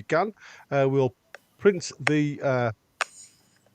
can. We'll print the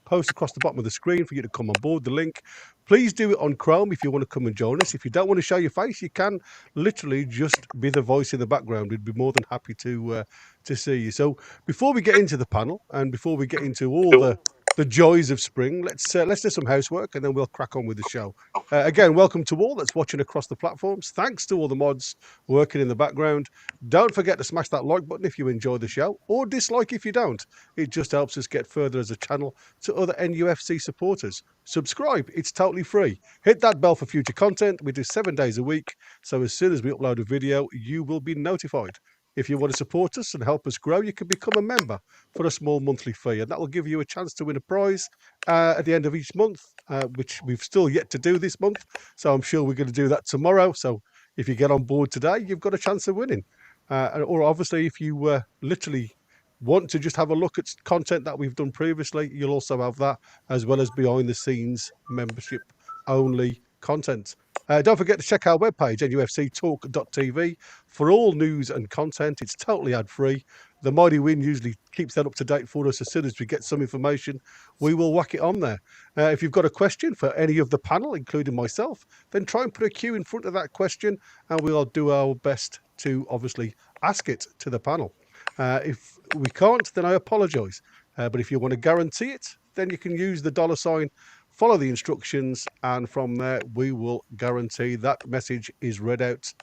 post across the bottom of the screen for you to come on board, the link. Please do it on Chrome if you want to come and join us. If you don't want to show your face, you can literally just be the voice in the background. We'd be more than happy to see you. So before we get into the panel and before we get into all the joys of spring, let's do some housework and then we'll crack on with the show. Again, welcome to all that's watching across the platforms. Thanks to all the mods working in the background. Don't forget to smash that like button if you enjoy the show, or dislike if you don't. It just helps us get further as a channel to other NUFC supporters. Subscribe, it's totally free. Hit that bell for future content. We do 7 days a week, so as soon as we upload a video, you will be notified. If you want to support us and help us grow, you can become a member for a small monthly fee, and that will give you a chance to win a prize at the end of each month, which we've still yet to do this month. So I'm sure we're going to do that tomorrow. So if you get on board today, you've got a chance of winning. Or obviously, if you literally want to just have a look at content that we've done previously, you'll also have that, as well as behind the scenes membership only content. Don't forget to check our webpage, nufctalk.tv, for all news and content. It's totally ad-free. The Mighty Win usually keeps that up to date for us. As soon as we get some information, we will whack it on there. If you've got a question for any of the panel, including myself, then try and put a Q in front of that question, and we'll do our best to obviously ask it to the panel. If we can't, then I apologise. But if you want to guarantee it, then you can use the $sign, follow the instructions, and from there we will guarantee that message is read out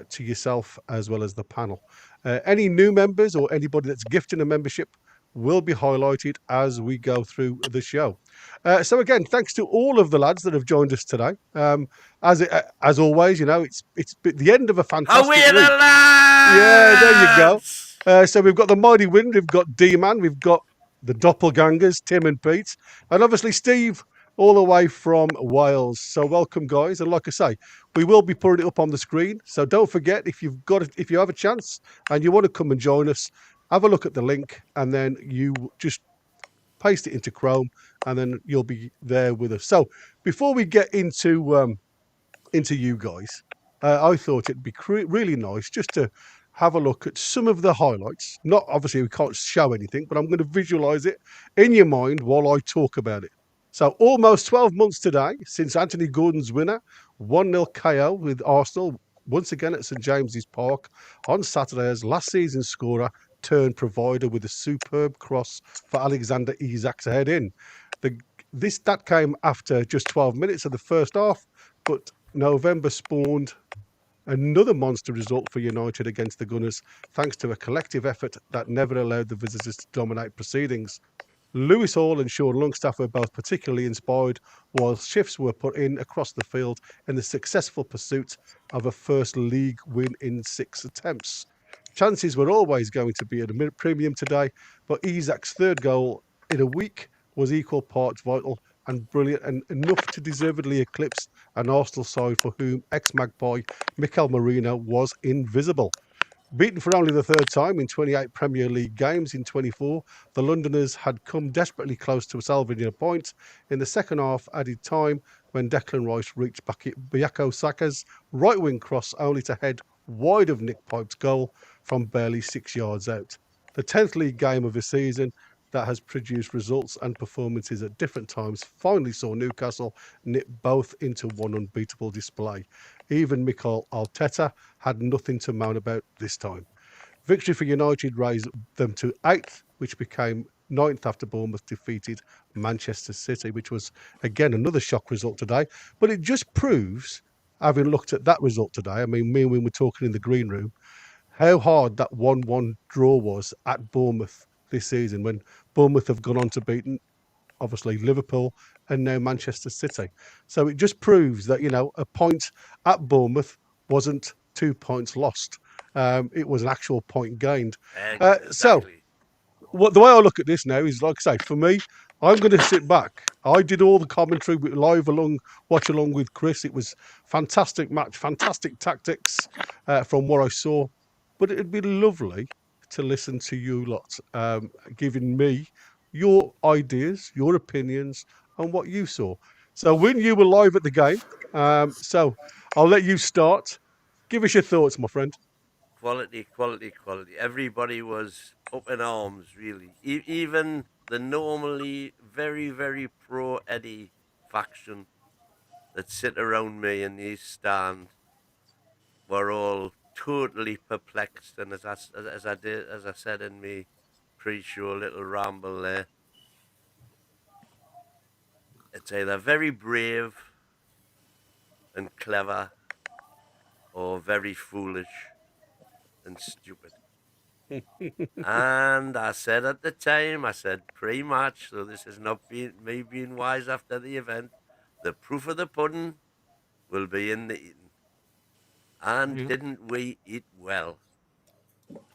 to yourself as well as the panel. Any new members or anybody that's gifting a membership will be highlighted as we go through the show. So again, thanks to all of the lads that have joined us today. As always, you know, it's the end of a fantastic week. Yeah, there you go. So we've got the Mighty Win, we've got D-Man, we've got the Doppelgangers, Tim and Pete, and obviously Steve, all the way from Wales. So welcome, guys. And like I say, we will be putting it up on the screen. So don't forget, if you have a chance and you want to come and join us, have a look at the link, and then you just paste it into Chrome, and then you'll be there with us. So before we get into you guys, I thought it'd be really nice just to have a look at some of the highlights. Not obviously we can't show anything, but I'm going to visualize it in your mind while I talk about it. So almost 12 months today since Anthony Gordon's winner, 1-0 KO with Arsenal, once again at St James's Park on Saturday, as last season's scorer turned provider with a superb cross for Alexander Isak to head in. That came after just 12 minutes of the first half, but November spawned another monster result for United against the Gunners, thanks to a collective effort that never allowed the visitors to dominate proceedings. Lewis Hall and Sean Longstaff were both particularly inspired, while shifts were put in across the field in the successful pursuit of a first league win in 6 attempts. Chances were always going to be at a premium today, but Isak's third goal in a week was equal parts vital and brilliant, and enough to deservedly eclipse an Arsenal side for whom ex-Magpie Mikel Merino was invisible. Beaten for only the third time in 28 Premier League games in 24, the Londoners had come desperately close to salvaging a point in the second half added time when Declan Rice reached Bukayo Saka's right-wing cross, only to head wide of Nick Pope's goal from barely 6 yards out. The 10th league game of the season that has produced results and performances at different times finally saw Newcastle nip both into one unbeatable display. Even Mikel Arteta had nothing to moan about this time. Victory for United raised them to 8th, which became 9th after Bournemouth defeated Manchester City, which was, again, another shock result today. But it just proves, having looked at that result today, I mean, me and we were talking in the green room, how hard that 1-1 draw was at Bournemouth this season, when Bournemouth have gone on to beat, obviously, Liverpool and now Manchester City. So it just proves that, you know, a point at Bournemouth wasn't 2 points lost. It was an actual point gained. Exactly. So the way I look at this now is, like I say, for me, I'm going to sit back. I did all the commentary watch along with Chris. It was fantastic match, fantastic tactics from what I saw. But it'd be lovely to listen to you lot giving me your ideas, your opinions on what you saw. So when you were live at the game, so I'll let you start. Give us your thoughts, my friend. quality. Everybody was up in arms, really. Even the normally very, very pro Eddie faction that sit around me in the East Stand were all totally perplexed. And as I said in me pre-show little ramble there, it's either very brave and clever or very foolish and stupid. And I said at the time, I said pre-match, so this is not me being wise after the event. The proof of the pudding will be in the eating. And Yeah, didn't we eat well?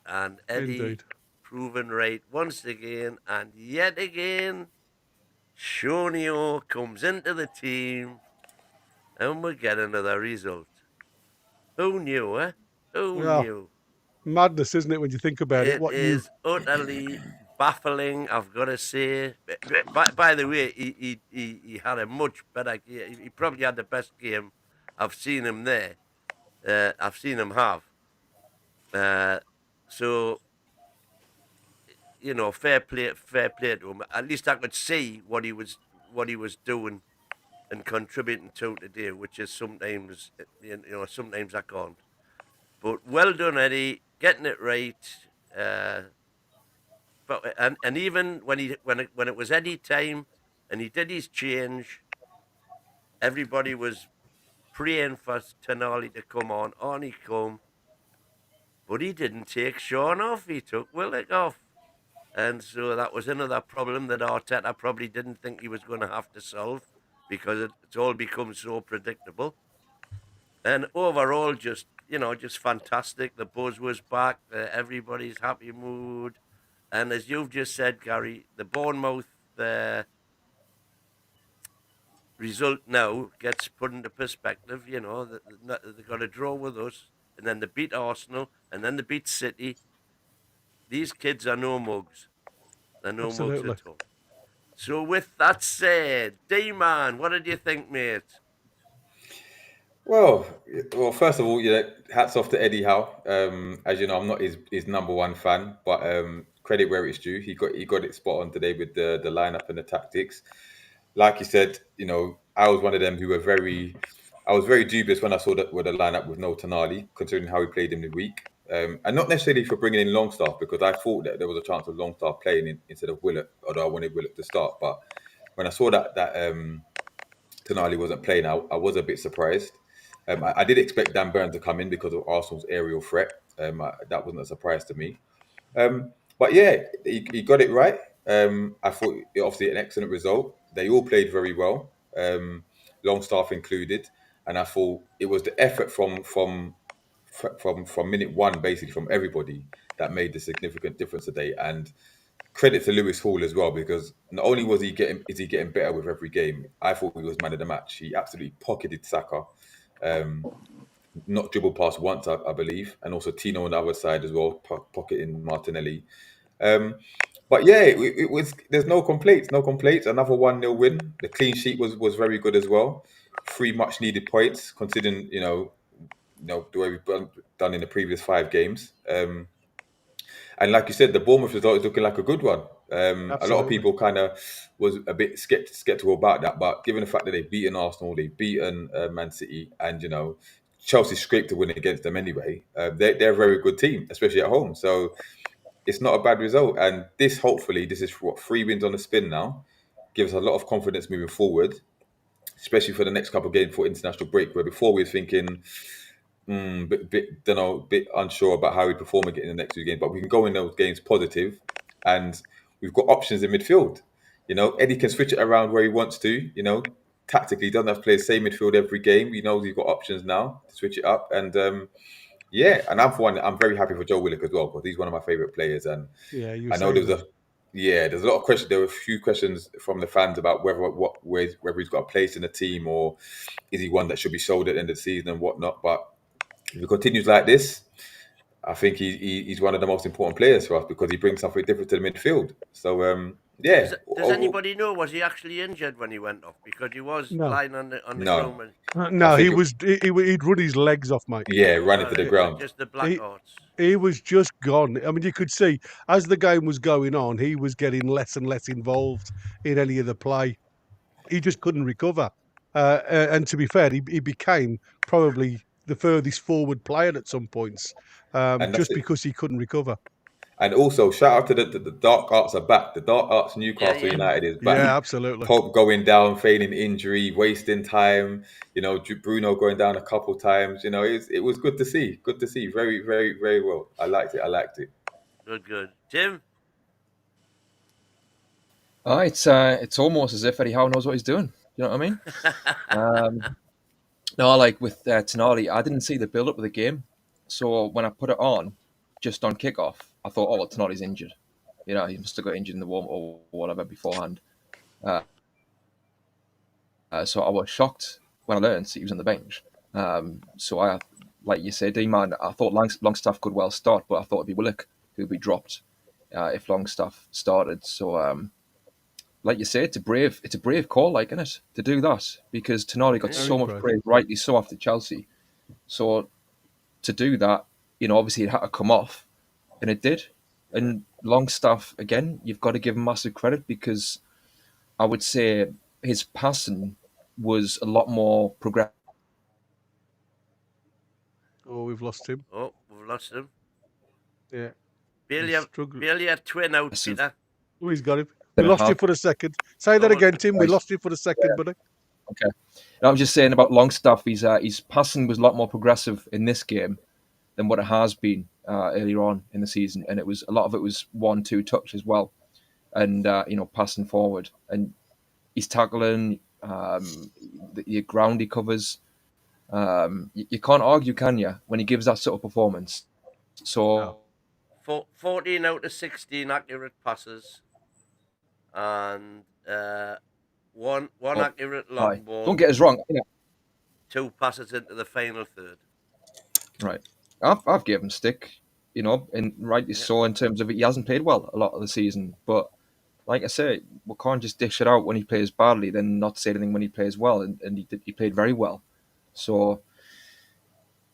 And Eddie indeed. proven right once again, and yet again, Shonio comes into the team, and we get another result. Who knew, eh? Who Yeah, knew? madness, isn't it, when you think about it? It What you is utterly baffling, I've got to say. By the way, he had a much better game. He probably had the best game I've seen him there. I've seen him have. Uh, so fair play to him. At least I could see what he was doing and contributing to today, which is sometimes sometimes I can't. But well done, Eddie, getting it right. Uh, and even when it was Eddie time and he did his change, everybody was praying for Tonali to come on. On he come, but he didn't take Sean off. He took Willock off. And so that was another problem that Arteta probably didn't think he was going to have to solve because it's all become so predictable. And overall, just fantastic. The buzz was back. Everybody's happy mood. And as you've just said, Gary, the Bournemouth result now gets put into perspective. They got a draw with us, and then they beat Arsenal, and then they beat City. These kids are no mugs. They're no mugs absolutely. at all. So with that said, D-Man, what did you think, mate? Well, first of all, hats off to Eddie Howe. As you know, I'm not his number one fan, but credit where it's due. He got it spot on today with the lineup and the tactics. Like you said, I was one of them who were I was very dubious when I saw that with the lineup with no Tonali, considering how he played in the week. And not necessarily for bringing in Longstaff, because I thought that there was a chance of Longstaff playing instead of Willock, although I wanted Willock to start. But when I saw that Tonali wasn't playing, I was a bit surprised. I did expect Dan Burn to come in because of Arsenal's aerial threat. That wasn't a surprise to me. But yeah, he got it right. I thought obviously an excellent result. They all played very well, Longstaff included, and I thought it was the effort from minute one, basically from everybody, that made the significant difference today. And credit to Lewis Hall as well, because not only is he getting better with every game, I thought he was man of the match. He absolutely pocketed Saka. Not dribbled past once, I believe, and also Tino on the other side as well, pocketing Martinelli. But yeah, it was. There's no complaints, no complaints. Another 1-0 win. The clean sheet was very good as well. 3 much needed points, considering the way we've done in the previous 5 games. And like you said, the Bournemouth result is looking like a good one. A lot of Absolutely. people kind of was a bit skeptical about that, but given the fact that they've beaten Arsenal, they've beaten Man City, and Chelsea scraped a win against them anyway. They're a very good team, especially at home. So it's not a bad result. And this is what 3 wins on the spin now. Gives us a lot of confidence moving forward, especially for the next couple of games for international break. Where before we were thinking, bit unsure about how we perform again in the next 2 games, but we can go in those games positive, and we've got options in midfield. Eddie can switch it around where he wants to. Tactically, he doesn't have to play the same midfield every game. He knows he's got options now to switch it up, and yeah, and I'm very happy for Joe Willock as well, because he's one of my favourite players, and Yeah, you were I know saying there was that. a yeah, there's a lot of questions. There were a few questions from the fans about whether he's got a place in the team, or is he one that should be sold at the end of the season and whatnot. But if he continues like this, I think he's one of the most important players for us, because he brings something different to the midfield. So Yeah. Does anybody know, was he actually injured when he went off? Because he was No. lying on the No. ground. No, think he was. He'd run his legs off, mate. Yeah, running to the Right, ground. just the blackouts. He was just gone. I mean, you could see as the game was going on, he was getting less and less involved in any of the play. He just couldn't recover. And to be fair, he became probably the furthest forward player at some points, And that's just it. because he couldn't recover. And also, shout out to the dark arts are back. The dark arts Newcastle Yeah. United is back. Yeah, absolutely. Pope going down, feigning injury, wasting time. Bruno going down a couple times. It was good to see. Good to see. Very, very, very well. I liked it. Good. Tim? It's almost as if Eddie Howe knows what he's doing. You know what I mean? No, like with Tonali, I didn't see the build-up of the game. So when I put it on, just on kickoff, I thought, oh, well, Tonali's injured. He must have got injured in the warm or whatever beforehand. So I was shocked when I learned he was on the bench. So I, like you said, D-Man, I thought Longstaff could well start, but I thought it'd be Willock who'd be dropped if Longstaff started. So, like you say, it's a brave call, like, isn't it, to do that, because Tonali got so much praise, rightly so, after Chelsea. So to do that, obviously it had to come off, and it did. And Longstaff, again, you've got to give him massive credit, because I would say his passing was a lot more progressive. Oh, we've lost him. Oh, we've lost him. Yeah. Barely a twin out, Peter. Oh, he's got him. We lost you for a second. Say that again, Tim. We lost you for a second, buddy. Okay. And I was just saying about Longstaff, his passing was a lot more progressive in this game than what it has been earlier on in the season, and a lot of it was 1-2 touch as well, and passing forward, and he's tackling, the ground he covers. You can't argue, can you, when he gives that sort of performance? So, 14 out of 16 accurate passes, and one accurate long ball. Don't get us wrong. 2 passes into the final third. Right. I've given him stick, and rightly so, in terms of he hasn't played well a lot of the season. But like I say, we can't just dish it out when he plays badly, then not say anything when he plays well, and he played very well. So,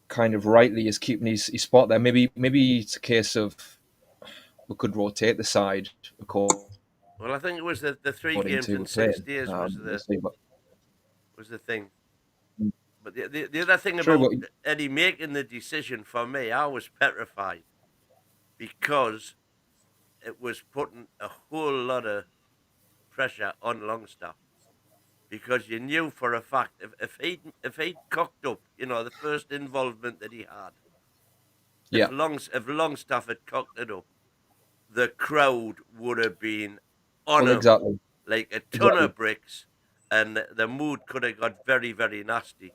kind of rightly is keeping his spot there. Maybe it's a case of we could rotate the side. Well, I think it was the 3 games in 6 days was the thing. But the other thing about Eddie making the decision, for me, I was petrified, because it was putting a whole lot of pressure on Longstaff, because you knew for a fact if he'd cocked up, the first involvement that he had, if Longstaff had cocked it up, the crowd would have been on him like a ton of bricks, and the mood could have got very, very nasty.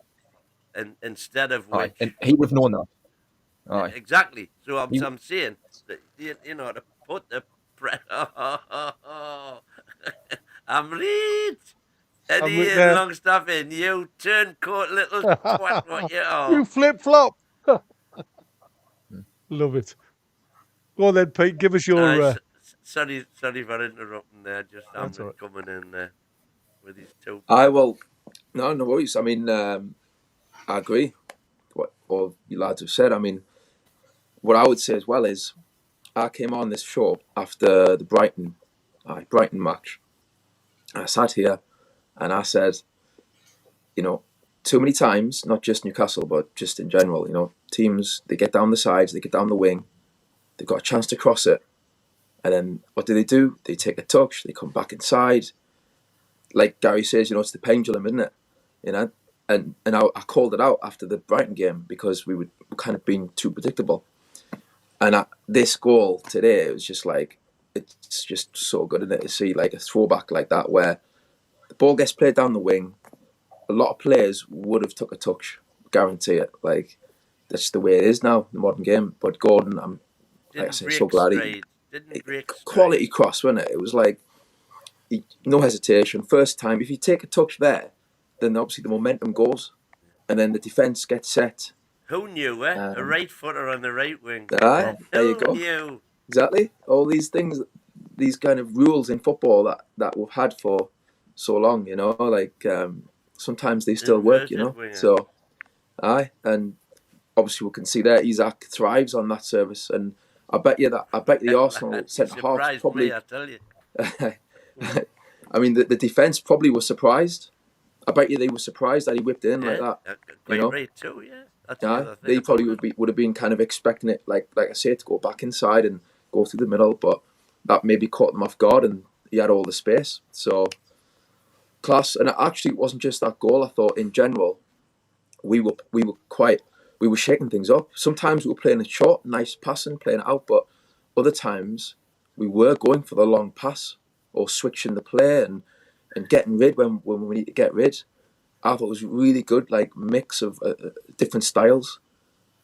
And instead of which, and he would have known that. Exactly. So I'm saying that, to put the pressure. I'm Reed. Eddie and Longstaff in. You turncoat little twat. What you are. You flip flop. Love it. Go on then, Pete. Give us your. Sorry for interrupting there. Just I'm coming in there with his 2. No worries. I mean, I agree with what all you lads have said. I mean, what I would say as well is, I came on this show after the Brighton match. I sat here and I said, too many times, not just Newcastle, but just in general, teams, they get down the sides, they get down the wing, they've got a chance to cross it, and then what do? They take a touch, they come back inside. Like Gary says, it's the pendulum, isn't it? And I called it out after the Brighton game, because we were kind of being too predictable. And this goal today, it was just like, it's just so good, isn't it, to see like a throwback like that, where the ball gets played down the wing. A lot of players would have took a touch, guarantee it. Like, that's the way it is now, the modern game. But Gordon, I'm so glad quality cross, wasn't it? It was like, no hesitation. First time, if you take a touch there, then obviously the momentum goes, and then the defence gets set. Who knew, eh? A right footer on the right wing. There you go. Knew? Exactly. All these things, these kind of rules in football that we've had for so long. You know, like sometimes they still work. You know, so and obviously we can see there Isak thrives on that service, and I bet the Arsenal centre halves probably. Me, I tell you. I mean, the defence probably was surprised. I bet you they were surprised that he whipped in like that. Quite right too, yeah. That's the other thing they probably would have been kind of expecting it, like I say, to go back inside and go through the middle, but that maybe caught them off guard, and he had all the space. So class, and actually, it wasn't just that goal. I thought in general, we were shaking things up. Sometimes we were playing it short, nice passing, playing it out, but other times we were going for the long pass or switching the play and getting rid when we need to get rid. I thought it was really good, like mix of different styles.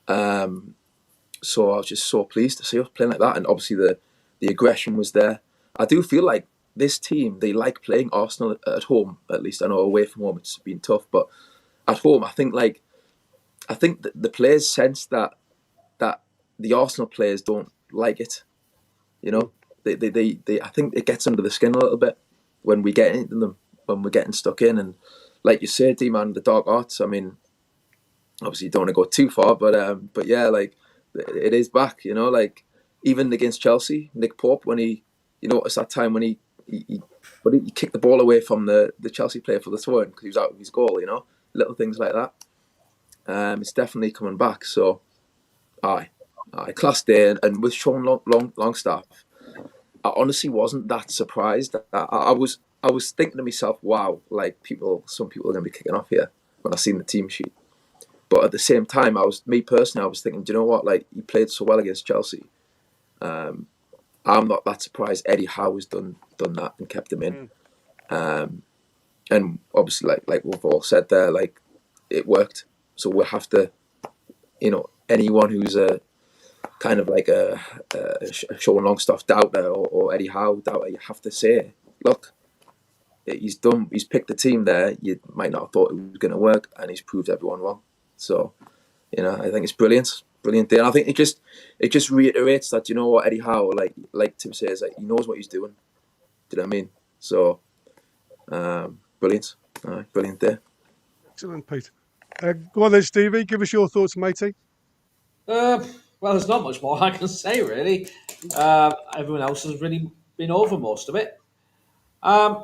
So I was just so pleased to see us playing like that, and obviously the aggression was there. I do feel like this team, they like playing Arsenal at home. At least I know away from home it's been tough, but at home I think that the players sense that the Arsenal players don't like it. You know, they I think it gets under the skin a little bit when we get into them, when we're getting stuck in. And like you said, D-Man, the dark arts, I mean, obviously you don't want to go too far, but yeah, like it is back, you know, like even against Chelsea, Nick Pope, when you notice that time when he kicked the ball away from the Chelsea player for the throw-in because he was out of his goal, you know, little things like that. It's definitely coming back. So, class day, and with Sean Longstaff, I honestly wasn't that surprised. I was thinking to myself, wow, like some people are going to be kicking off here when I seen the team sheet. But at the same time, I was thinking, do you know what? Like, he played so well against Chelsea. I'm not that surprised Eddie Howe has done that and kept him in. And obviously, like we've all said there, like it worked. So we'll have to, anyone who's a kind of like a Sean Longstaff doubter or Eddie Howe doubter, you have to say, look, he's picked the team there. You might not have thought it was going to work, and he's proved everyone wrong. So, I think it's brilliant day. And I think it just reiterates that, you know what, Eddie Howe, like Tim says, like, he knows what he's doing. Do you know what I mean? So, brilliant day. Excellent, Pete. Go on then, Stevie. Give us your thoughts, matey. Well, there's not much more I can say, really. Everyone else has really been over most of it. I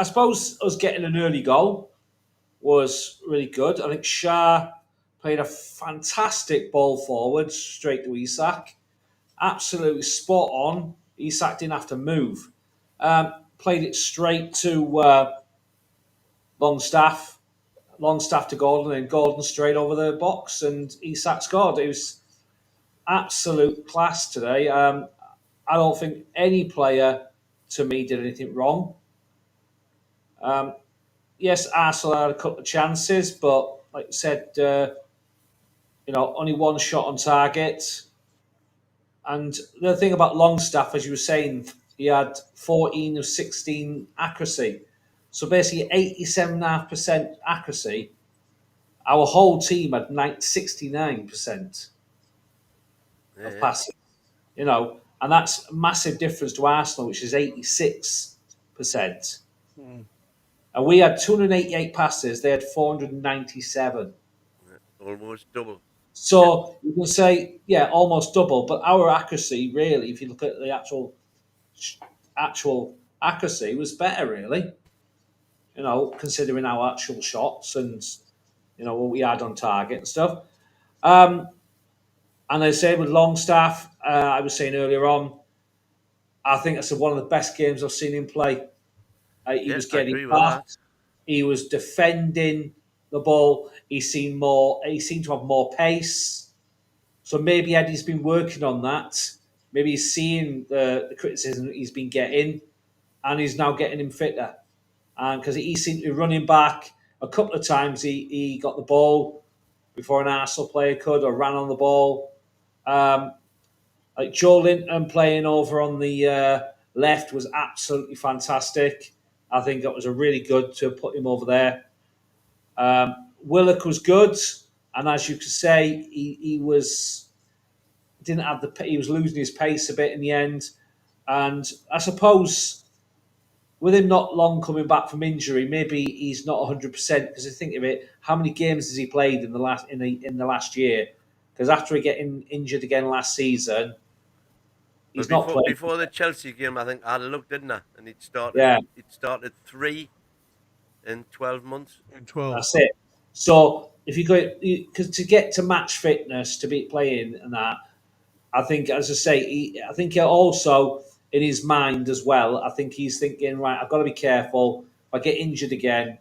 suppose us getting an early goal was really good. I think Shah played a fantastic ball forward straight to Isak. Absolutely spot on. Isak didn't have to move. Played it straight to Longstaff to Gordon, and Gordon straight over the box, and Isak scored. It was absolute class today. I don't think any player, to me, did anything wrong. Yes, Arsenal had a couple of chances, but like I said, only one shot on target. And the thing about Longstaff, as you were saying, he had 14 of 16 accuracy. So basically 87.5% accuracy. Our whole team had 69% of passing. And that's a massive difference to Arsenal, which is 86%. And we had 288 passes, they had 497. Almost double. So you can say, almost double. But our accuracy, really, if you look at the actual accuracy, was better, really. Considering our actual shots and, what we had on target and stuff. And I say with Longstaff, I was saying earlier on, I think that's one of the best games I've seen him play. He was getting back. He was defending the ball. He seemed to have more pace. So maybe Eddie's been working on that. Maybe he's seeing the criticism that he's been getting, and he's now getting him fitter. And because he seemed to be running back a couple of times, he got the ball before an Arsenal player could, or ran on the ball. Like Joe Linton playing over on the left was absolutely fantastic. I think that was a really good to put him over there. Willock was good, and as you could say, he was losing his pace a bit in the end. And I suppose with him not long coming back from injury, maybe he's not 100%. Because I think of it, how many games has he played in the last year? Because after he getting injured again last season, he's But not played. before the Chelsea game, I think I looked, didn't I? And it Yeah, started 3 in 12 months. In 12. that's it. So if you go, because to get to match fitness to be playing and that, I think, as I say, I think also in his mind as well. I think he's thinking, right, I've got to be careful. If I get injured again,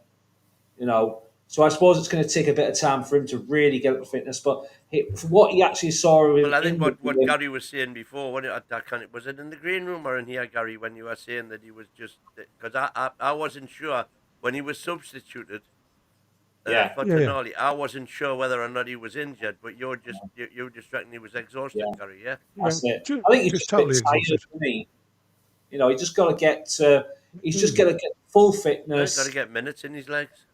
you know. So I suppose it's going to take a bit of time for him to really get up to fitness. But from what he actually saw Well, I think in the what game, Gary was saying before, was it in the green room or in here, Gary, when you were saying that he was just, because I wasn't sure when he was substituted yeah, for Yeah, yeah. Tonali, I wasn't sure whether or not he was injured, but you just reckon he was exhausted, yeah, Gary, yeah? Yeah, that's it. ju- I think he's just just a bit totally exhausted. tired for me. You know, he just got to get. He's just got to get full Got fitness. to get minutes in his legs.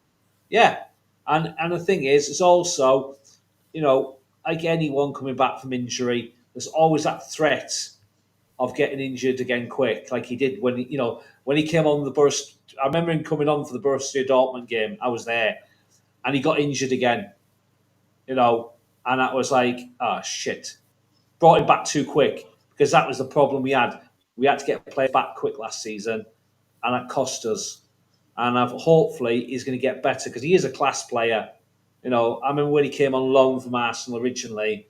Yeah, and the thing is, it's also, you know, like anyone coming back from injury, there's always that threat of getting injured again quick, like he did when when he came on the burst. I remember him coming on for the Borussia Dortmund game. I was there, and he got injured again. You know, and that was like, oh shit, brought him back too quick because that was the problem we had. We had to get players back quick last season, and that cost us. And hopefully he's going to get better because he is a class player. You know, I remember when he came on loan from Arsenal originally,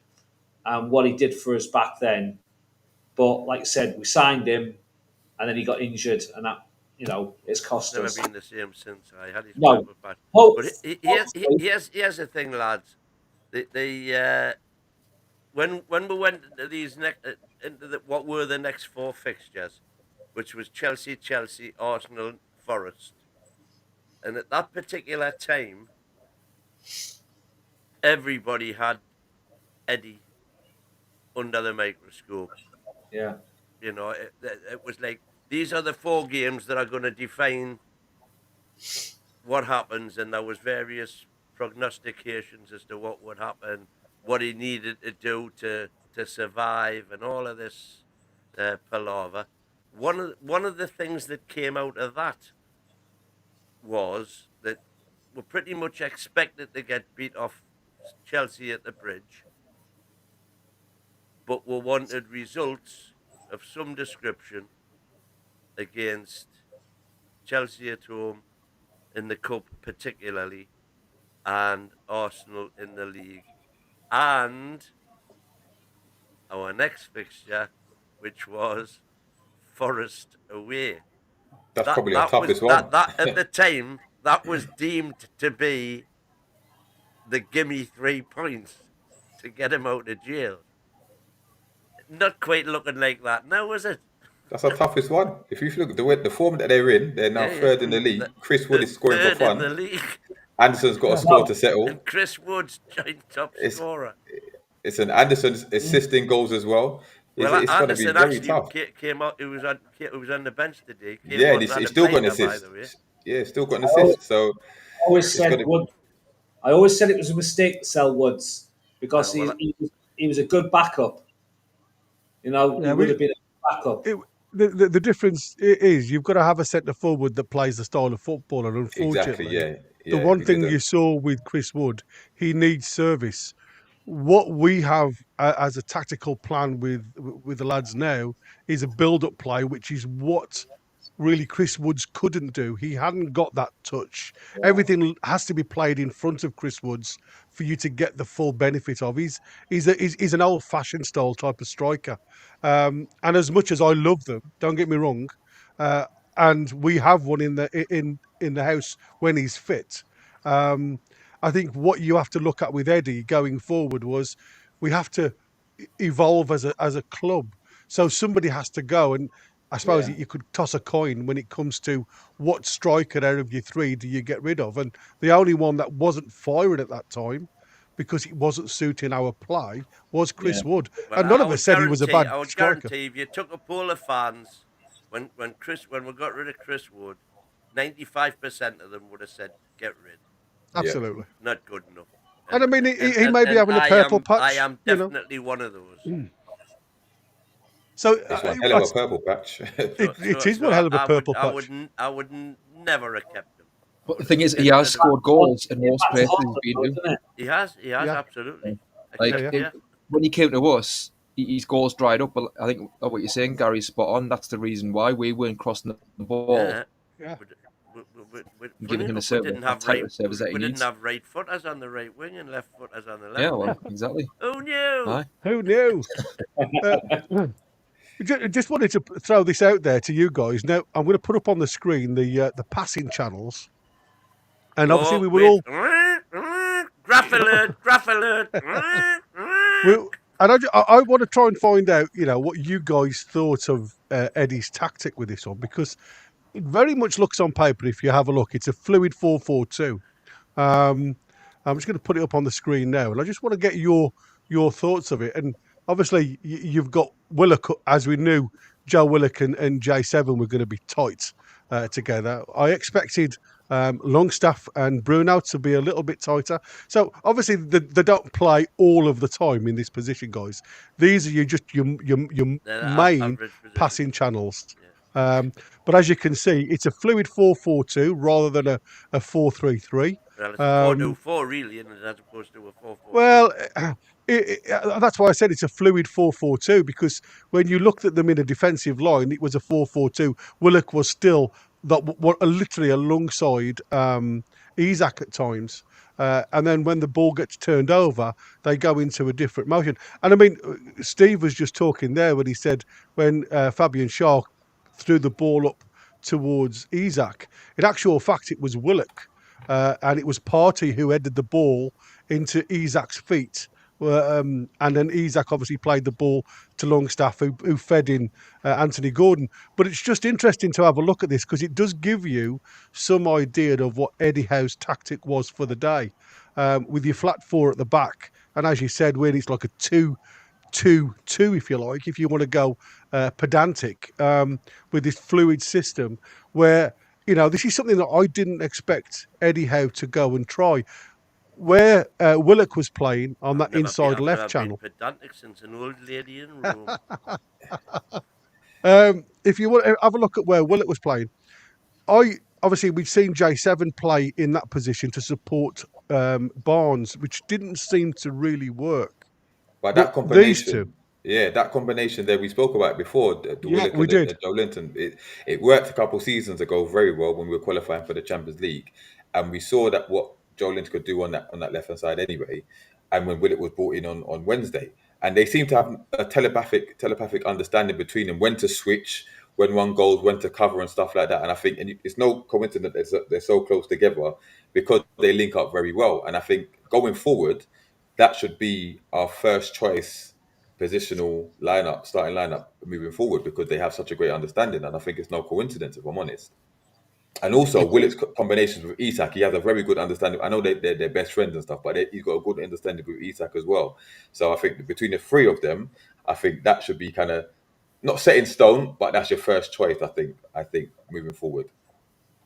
and what he did for us back then. But like I said, we signed him, and then he got injured, and that it's cost Never us. been the same since. I had his No, purple patch. Hope, But hopefully, here's the thing, lads. When we went into these what were the next 4 fixtures, which was Chelsea, Arsenal, Forest, and at that particular time, everybody had Eddie under the microscope. yeah, You know, it was like these are the 4 games that are going to define what happens, and there was various prognostications as to what would happen, what he needed to do to survive, and all of this palaver. One of the things that came out of that was that we're pretty much expected to get beat off Chelsea at the bridge, but we wanted results of some description against Chelsea at home in the cup particularly, and Arsenal in the league, and our next fixture, which was Forest away. That's That probably our that was toughest one. that at the time that was deemed to be the gimme 3 points to get him out of jail. Not quite looking like that now, is it? That's our toughest one. If you look at the form that they're in, they're now third in the league. Chris Wood is scoring for Third in the fun. league, Anderson's got a Yeah. score to settle. and Chris Wood's joint top It's scorer. it's an Anderson's assisting goals as well. Well, It's going to be Anderson very actually tough. came out. He was on the bench today. Came Yeah, on and and had he's a still got an blinder, by assist. the way. Yeah, still got an I always, assist. So always it's said going to. Wood. I always said it was a mistake to sell Woods because Well, he was a good backup. You know, he Yeah, would have been a backup. the difference is you've got to have a centre forward that plays the style of football, and Exactly. unfortunately, Yeah. the Yeah. one He thing you didn't. saw with Chris Wood, he needs service. What we have as a tactical plan with the lads now is a build-up play, which is what really Chris Woods couldn't do. He hadn't got that touch. Yeah. Everything has to be played in front of Chris Woods for you to get the full benefit of. He's an old-fashioned style type of striker, and as much as I love them, don't get me wrong, uh, and we have one in the house when he's fit. Um, I think what you have to look at with Eddie going forward was we have to evolve as a club. So somebody has to go, and I suppose Yeah. you could toss a coin when it comes to what striker out of your 3 do you get rid of. And the only one that wasn't firing at that time because it wasn't suiting our play was Yeah. Chris Wood. well, And none of us said he was a bad I would striker. guarantee if you took a poll of fans when we got rid of Chris Wood, 95% of them would have said get rid. Yeah. Absolutely. Not good enough. And I mean, he may be having a purple patch. I am you know. definitely one of those. So It's one hell of a purple patch. it is one hell of a purple patch. I would never have kept him. But the thing is, he Get has rid of scored goals in most That's places hot, he's been though, to. isn't it? He has Yeah. absolutely. Like Except, Yeah. yeah. when he came to us, his goals dried up. But I think what you're saying, Gary's spot on. That's the reason why we weren't crossing the ball, Yeah. Yeah. and giving him the service, that type of service that he we didn't needs. have right footers on the right wing and left footers on the left Yeah, wing. well, exactly. Who knew? Aye. Who knew? Just wanted to throw this out there to you guys. Now I'm going to put up on the screen the passing channels, and obviously we were all. Graph alert! Graph alert! And I want to try and find out, what you guys thought of Eddie's tactic with this one, because it very much looks on paper, if you have a look, it's a fluid 4-4-2. I'm just going to put it up on the screen now, and I just want to get your thoughts of it. And obviously, you've got Willock, as we knew, Joe Willock and J7 were going to be tight together. I expected Longstaff and Bruno to be a little bit tighter. So obviously, they don't play all of the time in this position, guys. These are your main passing channels. But as you can see, it's a fluid 4-4-2 rather than a 4-3-3. Well, it's a 4-2-4 really, isn't it, as opposed to a 4-4. Well, that's why I said it's a fluid 4-4-2, because when you looked at them in a defensive line, it was a 4-4-2. Willock was still literally alongside Isaac at times. And then when the ball gets turned over, they go into a different motion. And I mean, Steve was just talking there when he said when Fabian Schär threw the ball up towards Isaac, in actual fact, it was Willock. And it was Partey who headed the ball into Isaac's feet. And then Isaac obviously played the ball to Longstaff, who fed in Anthony Gordon. But it's just interesting to have a look at this, because it does give you some idea of what Eddie Howe's tactic was for the day, with your flat four at the back. And as you said, when it's like a 2-2-2, if you like, if you want to go pedantic, with this fluid system where, this is something that I didn't expect Eddie Howe to go and try. Where Willock was playing on that inside left channel. Pedantic since an old lady in Rome. If you want to have a look at where Willock was playing, obviously we'd seen J7 play in that position to support Barnes, which didn't seem to really work. But that combination, that combination there, we spoke about it before. Willock we did. And Joe Linton, it worked a couple of seasons ago very well when we were qualifying for the Champions League, and we saw that what Joe Linton could do on that left hand side anyway. And when Willock was brought in on Wednesday, and they seem to have a telepathic understanding between them when to switch, when one goes, when to cover and stuff like that. And I think, and it's no coincidence that they're so close together, because they link up very well. And I think going forward, that should be our first choice positional starting lineup moving forward, because they have such a great understanding. And I think it's no coincidence, if I'm honest. And also, Willock's combinations with Isak, he has a very good understanding. I know they're best friends and stuff, but he's got a good understanding with Isak as well. So I think between the three of them, I think that should be kind of not set in stone, but that's your first choice. I think moving forward.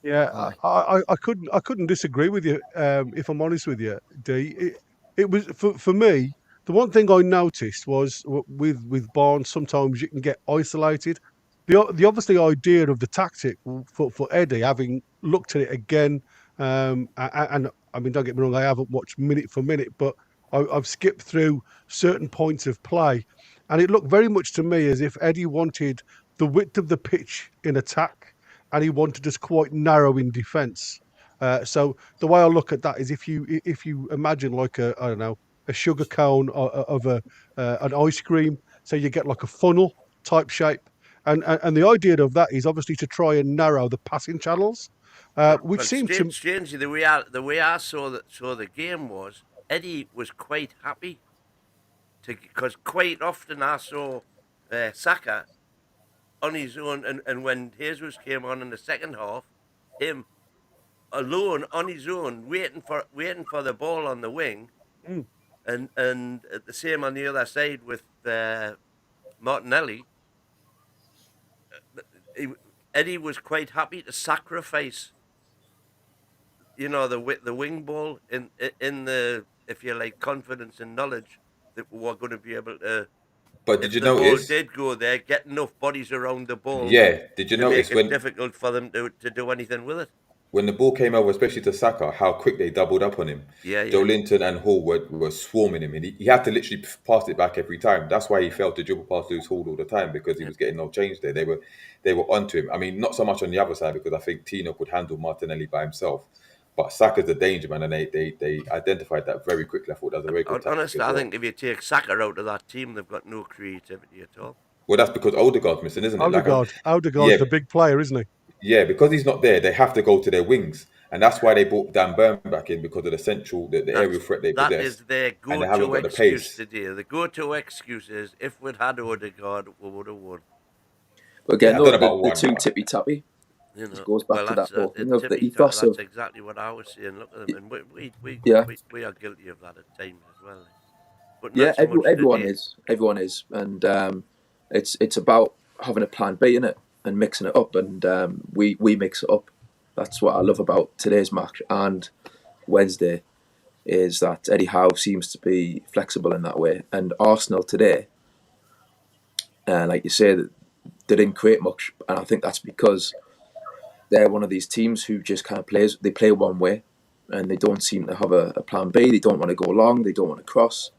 Yeah, I couldn't disagree with you. If I'm honest with you, D. It was for me. The one thing I noticed was with Barnes, sometimes you can get isolated. The obviously idea of the tactic for Eddie, having looked at it again, and I mean, don't get me wrong, I haven't watched minute for minute, but I've skipped through certain points of play, and it looked very much to me as if Eddie wanted the width of the pitch in attack, and he wanted us quite narrow in defence. So the way I look at that is if you imagine like a sugar cone of an ice cream, so you get like a funnel type shape. And the idea of that is obviously to try and narrow the passing channels, which seemed to strangely the way I saw the game was Eddie was quite happy because quite often I saw Saka on his own, and when Jesus came on in the second half, him alone on his own waiting for the ball on the wing, and the same on the other side with Martinelli. Eddie was quite happy to sacrifice, the wing ball in the, if you like, confidence and knowledge that we're going to be able to. But if did you the ball notice? did go there, get enough bodies around the ball Yeah, did you to make notice it difficult for them to do anything with it. when the ball came over, especially to Saka, how quick they doubled up on him? Yeah, Joe yeah. Linton and Hall were swarming him, and he had to literally pass it back every time. That's why he failed to dribble past Lewis Hall all the time, because he was getting no change there. They were onto him. I mean, not so much on the other side, because I think Tino could handle Martinelli by himself. But Saka's the danger man, and they identified that very quickly. I thought that was a very good tactic Honestly, as I well. think if you take Saka out of that team, they've got no creativity at all. Well, that's because Odegaard's missing, isn't it? Odegaard's Yeah, the big player, isn't he? yeah, because he's not there, they have to go to their wings, and that's why they brought Dan Burn back in, because of the aerial threat they That possess, is their and they haven't go-to got the excuse pace. today. The go-to excuse is if we'd had Odegaard, we would have won. But again, Yeah, I don't know the about one, too but tippy tappy. You know, It goes back to that whole thing of the tippy ethos that's of exactly what I was saying. Look at them, and yeah, we are guilty of that at times as well. But yeah. not so much Everyone today. is, and it's about having a plan B in it and mixing it up, and we mix it up. That's what I love about today's match and Wednesday, is that Eddie Howe seems to be flexible in that way. And Arsenal today, like you say, they didn't create much, and I think that's because they're one of these teams who just kind of play one way, and they don't seem to have a plan B. They don't want to go long, they don't want to cross,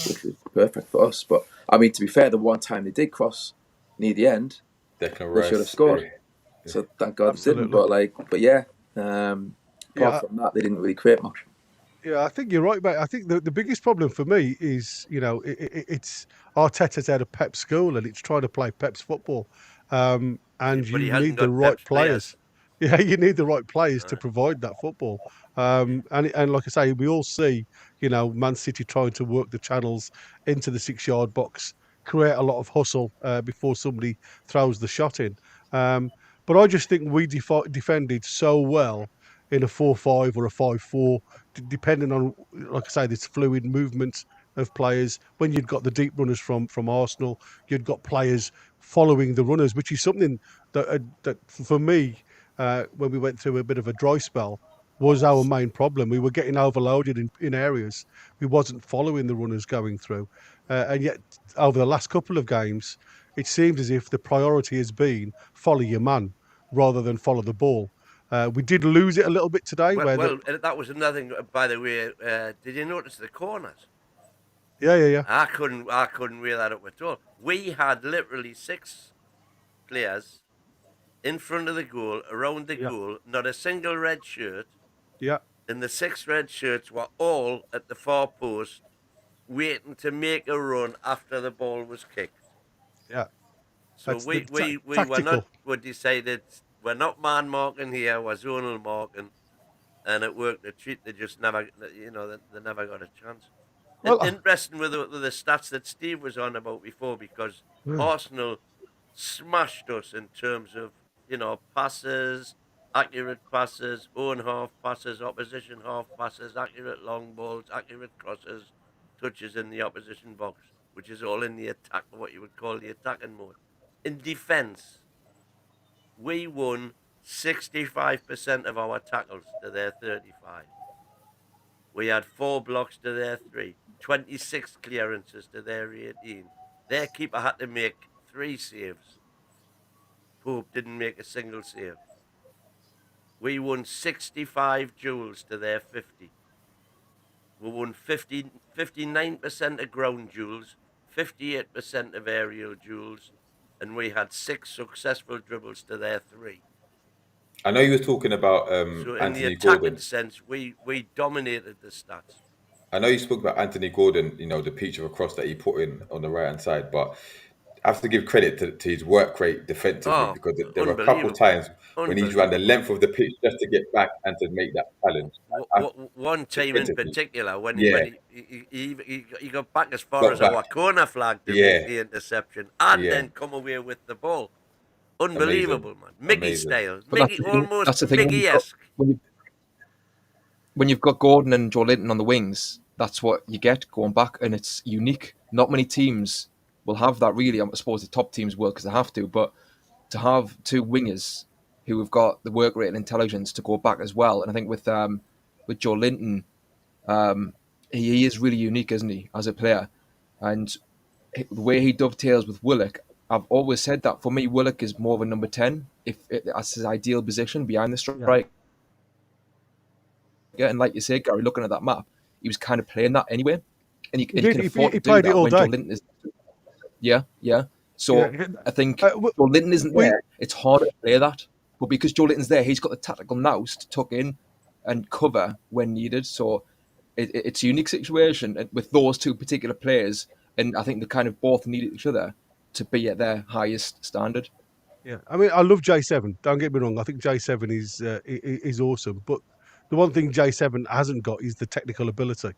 which was perfect for us. But I mean, to be fair, the one time they did cross near the end, they should have scored. So thank God they didn't. But yeah, apart from that, they didn't really create much. Yeah, I think you're right, mate. I think the biggest problem for me is, it's Arteta's out of Pep's school, and it's trying to play Pep's football. And But you he hasn't need the got right Pep's players. Yeah, you need the right players to Right. provide that football. And like I say, we all see, Man City trying to work the channels into the 6-yard box, create a lot of hustle before somebody throws the shot in. But I just think we defended so well in a 4-5 or a 5-4, depending on, like I say, this fluid movement of players. When you'd got the deep runners from Arsenal, you'd got players following the runners, which is something that for me, when we went through a bit of a dry spell, was our main problem. We were getting overloaded in areas. We wasn't following the runners going through. And yet, over the last couple of games, it seems as if the priority has been follow your man rather than follow the ball. We did lose it a little bit today. Well, that was another thing, by the way. Did you notice the corners? Yeah. I couldn't weigh that up at all. We had literally 6 players in front of the goal, around the goal, not a single red shirt. Yeah. And the 6 red shirts were all at the far post, waiting to make a run after the ball was kicked. Yeah. So That's we decided we're not man marking here, we're zonal marking, and it worked a treat. They just never, they never got a chance. Well, Interesting with the stats that Steve was on about before, because Arsenal smashed us in terms of, passes, accurate passes, own half passes, opposition half passes, accurate long balls, accurate crosses, touches in the opposition box, which is all in the attack, what you would call the attacking mode. In defence, we won 65% of our tackles to their 35. We had 4 blocks to their 3, 26 clearances to their 18. Their keeper had to make 3 saves. Pope didn't make a single save. We won 65 duels to their 50. We won 59% of ground duels, 58% of aerial duels, and we had 6 successful dribbles to their 3. I know you were talking about So in the Anthony attacking Gordon. sense, we dominated the stats. I know you spoke about Anthony Gordon, the peach of a cross that he put in on the right hand side, but I have to give credit to his work rate defensively, because there were a couple of times when he's ran the length of the pitch just to get back and to make that challenge. One time in particular, when he got back as far as our corner flag to make the interception, and then come away with the ball. Unbelievable, man. Mickey style. Mickey, almost Mickey-esque. When you've got Gordon and Joe Linton on the wings, that's what you get going back, and it's unique. Not many teams will have that, really. I suppose the top teams will, because they have to, but to have 2 wingers who have got the work rate and intelligence to go back as well, and I think with Joe Linton, he is really unique, isn't he, as a player? And the way he dovetails with Willock, I've always said that for me, Willock is more of a number 10. That's his ideal position behind the striker. Yeah. And like you say, Gary, looking at that map, he was kind of playing that anyway, and he can afford to do that when John Linton is. Yeah. So I think John Linton isn't there. It's harder to play that, but because John Linton's there, he's got the tactical nous to tuck in and cover when needed. So it's a unique situation with those two particular players, and I think they kind of both need each other to be at their highest standard. Yeah, I mean, I love J7. Don't get me wrong. I think J7 is awesome, but the one thing J7 hasn't got is the technical ability.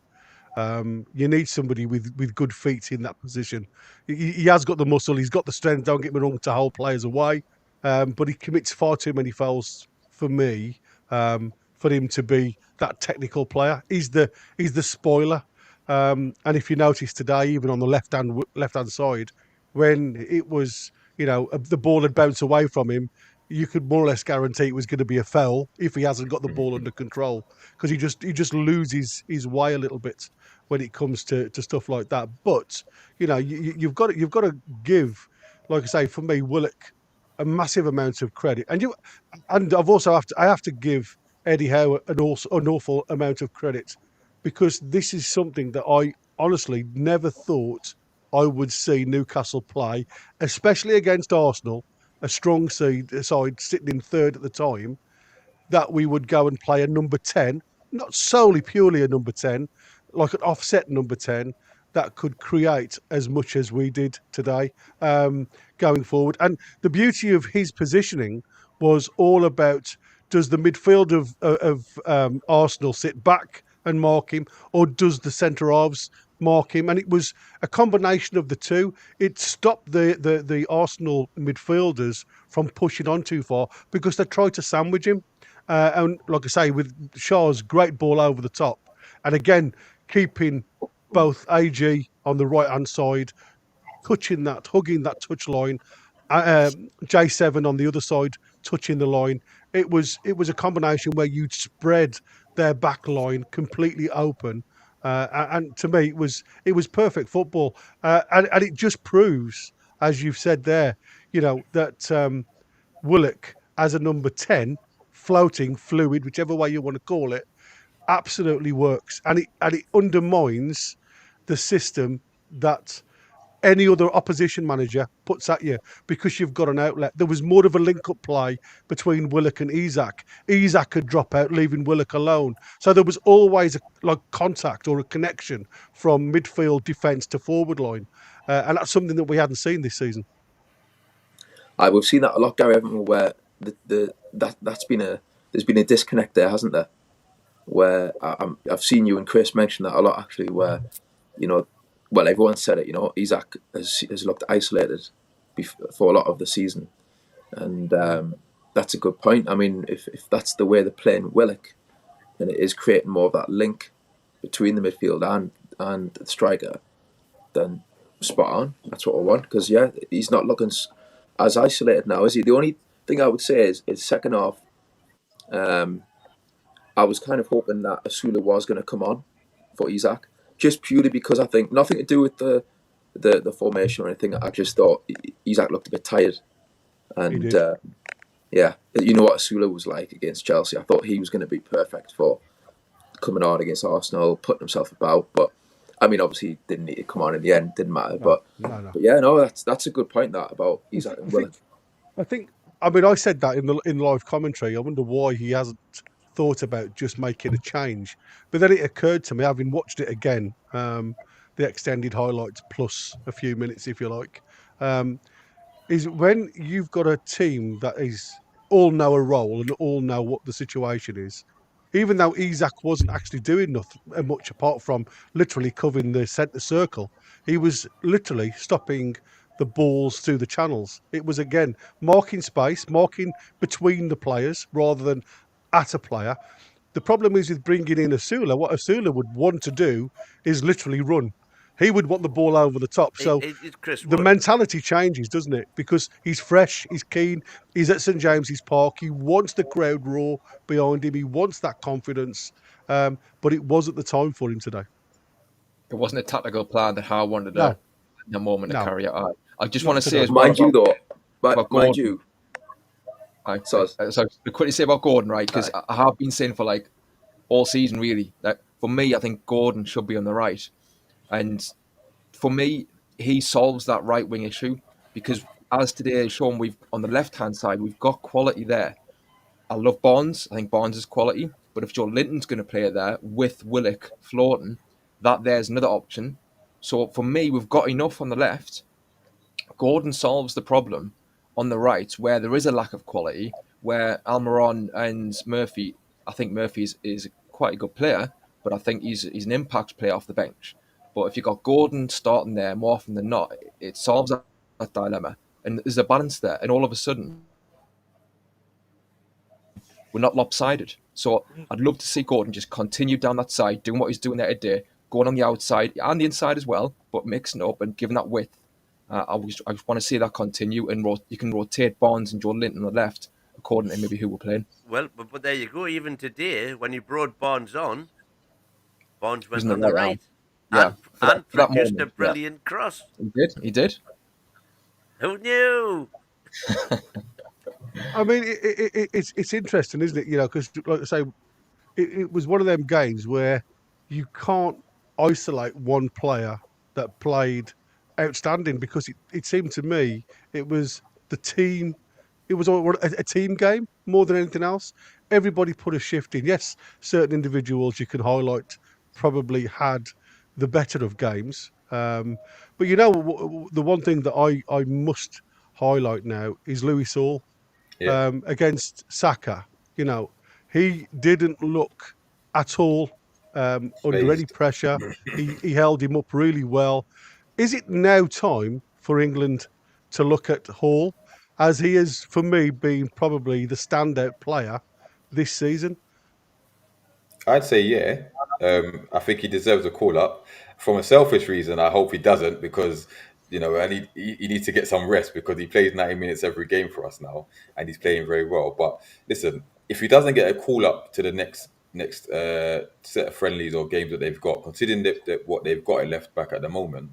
You need somebody with good feet in that position. He has got the muscle, he's got the strength, don't get me wrong, to hold players away, but he commits far too many fouls for me, for him to be that technical player. He's the spoiler. And if you notice today, even on the left hand side, when it was, the ball had bounced away from him, you could more or less guarantee it was going to be a foul if he hasn't got the ball under control, because he just loses his way a little bit when it comes to stuff like that. But you've got to give, like I say, for me, Willock a massive amount of credit, and I have to give Eddie Howe an awful amount of credit, because this is something that I honestly never thought I would see Newcastle play, especially against Arsenal, a strong side sitting in third at the time, that we would go and play a number 10, not solely purely a number 10, like an offset number 10, that could create as much as we did today, going forward. And the beauty of his positioning was all about, does the midfield of Arsenal sit back and mark him, or does the centre halves mark him? And it was a combination of the two. It stopped the Arsenal midfielders from pushing on too far, because they tried to sandwich him. And like I say, with Shaw's great ball over the top, and again keeping both AG on the right hand side, hugging that touch line, J7 on the other side touching the line. It was a combination where you'd spread their back line completely open, and to me it was perfect football, and it just proves, as you've said there, that Willock as a number 10, floating, fluid, whichever way you want to call it, absolutely works, and it undermines the system that any other opposition manager puts at you, because you've got an outlet. There was more of a link-up play between Willock and Isak. Isak could drop out, leaving Willock alone. So there was always a contact or a connection from midfield defence to forward line, and that's something that we hadn't seen this season. We've seen that a lot, Gary, haven't we? Where there's been a disconnect there, hasn't there? Where I've seen you and Chris mention that a lot, actually. Where well, everyone said it. Isak has looked isolated for a lot of the season, and that's a good point. I mean, if that's the way they're playing Willock, then it is creating more of that link between the midfield and the striker, then spot on. That's what I want, because he's not looking as isolated now, is he? The only thing I would say is second half, I was kind of hoping that Asula was going to come on for Isak, just purely because I think, nothing to do with the formation or anything, I just thought Isak looked a bit tired. And you know what Asula was like against Chelsea. I thought he was going to be perfect for coming on against Arsenal, putting himself about. But I mean, obviously he didn't need to come on in the end, didn't matter. But that's a good point, that about Isak and Willock. I mean, I said that in live commentary. I wonder why he hasn't thought about just making a change. But then it occurred to me, having watched it again, the extended highlights plus a few minutes, if you like, is when you've got a team that is all know a role and all know what the situation is. Even though Isak wasn't actually doing much apart from literally covering the centre circle, he was literally stopping the balls through the channels. It was, again, marking space, marking between the players rather than at a player. The problem is with bringing in Asula, what Asula would want to do is literally run. He would want the ball over the top. So the mentality changes, doesn't it? Because he's fresh, he's keen, he's at St James's Park, he wants the crowd roar behind him, he wants that confidence, but it wasn't the time for him today. It wasn't a tactical plan that Howe wanted to in the moment No. of career. I just Not want to say today. as well Mind you, though, but about mind Gordon. you, So quickly say about Gordon, right? Because Aye. I have been saying for like all season, really, that for me, I think Gordon should be on the right, and for me, he solves that right wing issue because as today has shown, we've on the left hand side we've got quality there. I love Barnes. I think Barnes is quality, but if Joe Linton's going to play there with Willock floating, that there's another option. So for me, we've got enough on the left. Gordon solves the problem on the right where there is a lack of quality, where Almiron and Murphy, I think Murphy is quite a good player, but I think he's an impact player off the bench. But if you've got Gordon starting there more often than not, it solves that dilemma. And there's a balance there. And all of a sudden, we're not lopsided. So I'd love to see Gordon just continue down that side, doing what he's doing there today, going on the outside and the inside as well, but mixing up and giving that width. I just want to see that continue, and you can rotate Barnes and Joe Linton on the left according to maybe who we're playing. Well, but there you go. Even today, when he brought Barnes on, Barnes He's went in on the the right arm. right Yeah, and for that produced a moment. Yeah, brilliant cross. he did. Who knew? I mean, it's interesting, isn't it? You know, because like I say, it was one of them games where you can't isolate one player that played outstanding because it seemed to me it was the team. It was a team game more than anything else. Everybody put a shift in. Yes, certain individuals you can highlight probably had the better of games. But you know, the one thing that I must highlight now is Louis Saul Yeah, against Saka. You know, he didn't look at all under any phased. pressure. He held him up really well. Is it now time for England to look at Hall, as he has, for me, been probably the standout player this season? I'd say yeah. I think he deserves a call up. From a selfish reason, I hope he doesn't because he needs to get some rest because he plays 90 minutes every game for us now, and he's playing very well. But listen, if he doesn't get a call up to the next set of friendlies or games that they've got, considering that what they've got at left back at the moment,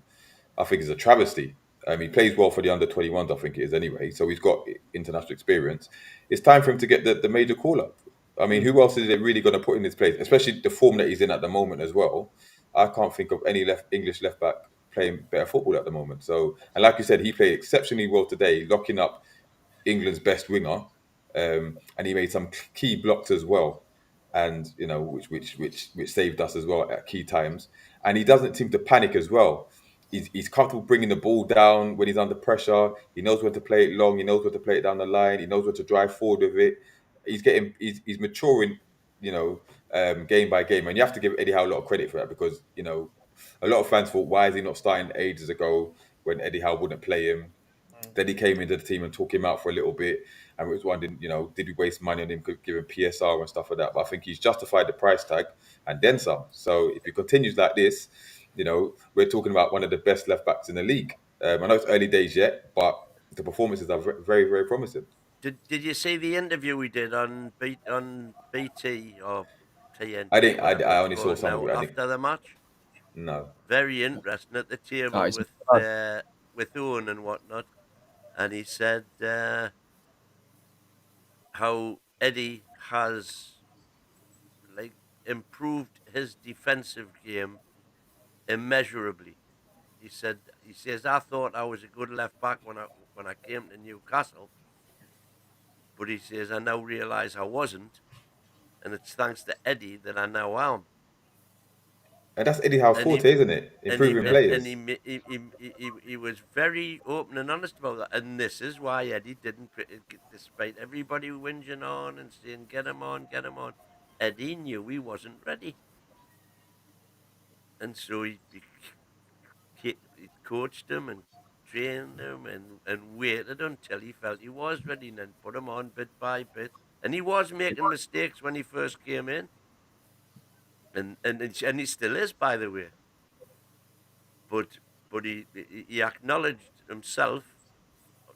I think it's a travesty. He plays well for the under 21s, I think it is anyway. So he's got international experience. It's time for him to get the major call up. I mean, who else is it really going to put in his place? Especially the form that he's in at the moment as well. I can't think of any English left back playing better football at the moment. So, and like you said, he played exceptionally well today, locking up England's best winger, and he made some key blocks as well, and which saved us as well at key times. And he doesn't seem to panic as well. He's comfortable bringing the ball down when he's under pressure. He knows when to play it long. He knows when to play it down the line. He knows when to drive forward with it. He's maturing, game by game, and you have to give Eddie Howe a lot of credit for that because a lot of fans thought, why is he not starting ages ago when Eddie Howe wouldn't play him? Then he came into the team and took him out for a little bit, and we was wondering, did we waste money on him, give him PSR and stuff like that? But I think he's justified the price tag and then some. So if he continues like this, we're talking about one of the best left backs in the league. I know it's early days yet, but the performances are very, very promising. Did you see the interview we did on BT or I TNT, didn't. whatever I it's only saw called some of now, it. I think after the match? no. Very interesting at the table He's with Owen and whatnot, and he said how Eddie has like improved his defensive game immeasurably. He says I thought I was a good left back when I came to Newcastle, but he says I now realise I wasn't, and it's thanks to Eddie that I now am. And that's Eddie Howe's And he forte, isn't it? and he Improving and players. he was very open and honest about that. And this is why Eddie didn't, despite everybody whinging on and saying get him on, get him on. Eddie knew he wasn't ready, and so he coached him and trained him and waited until he felt he was ready, and then put him on bit by bit. And he was making mistakes when he first came in, and he still is, by the way. But he acknowledged himself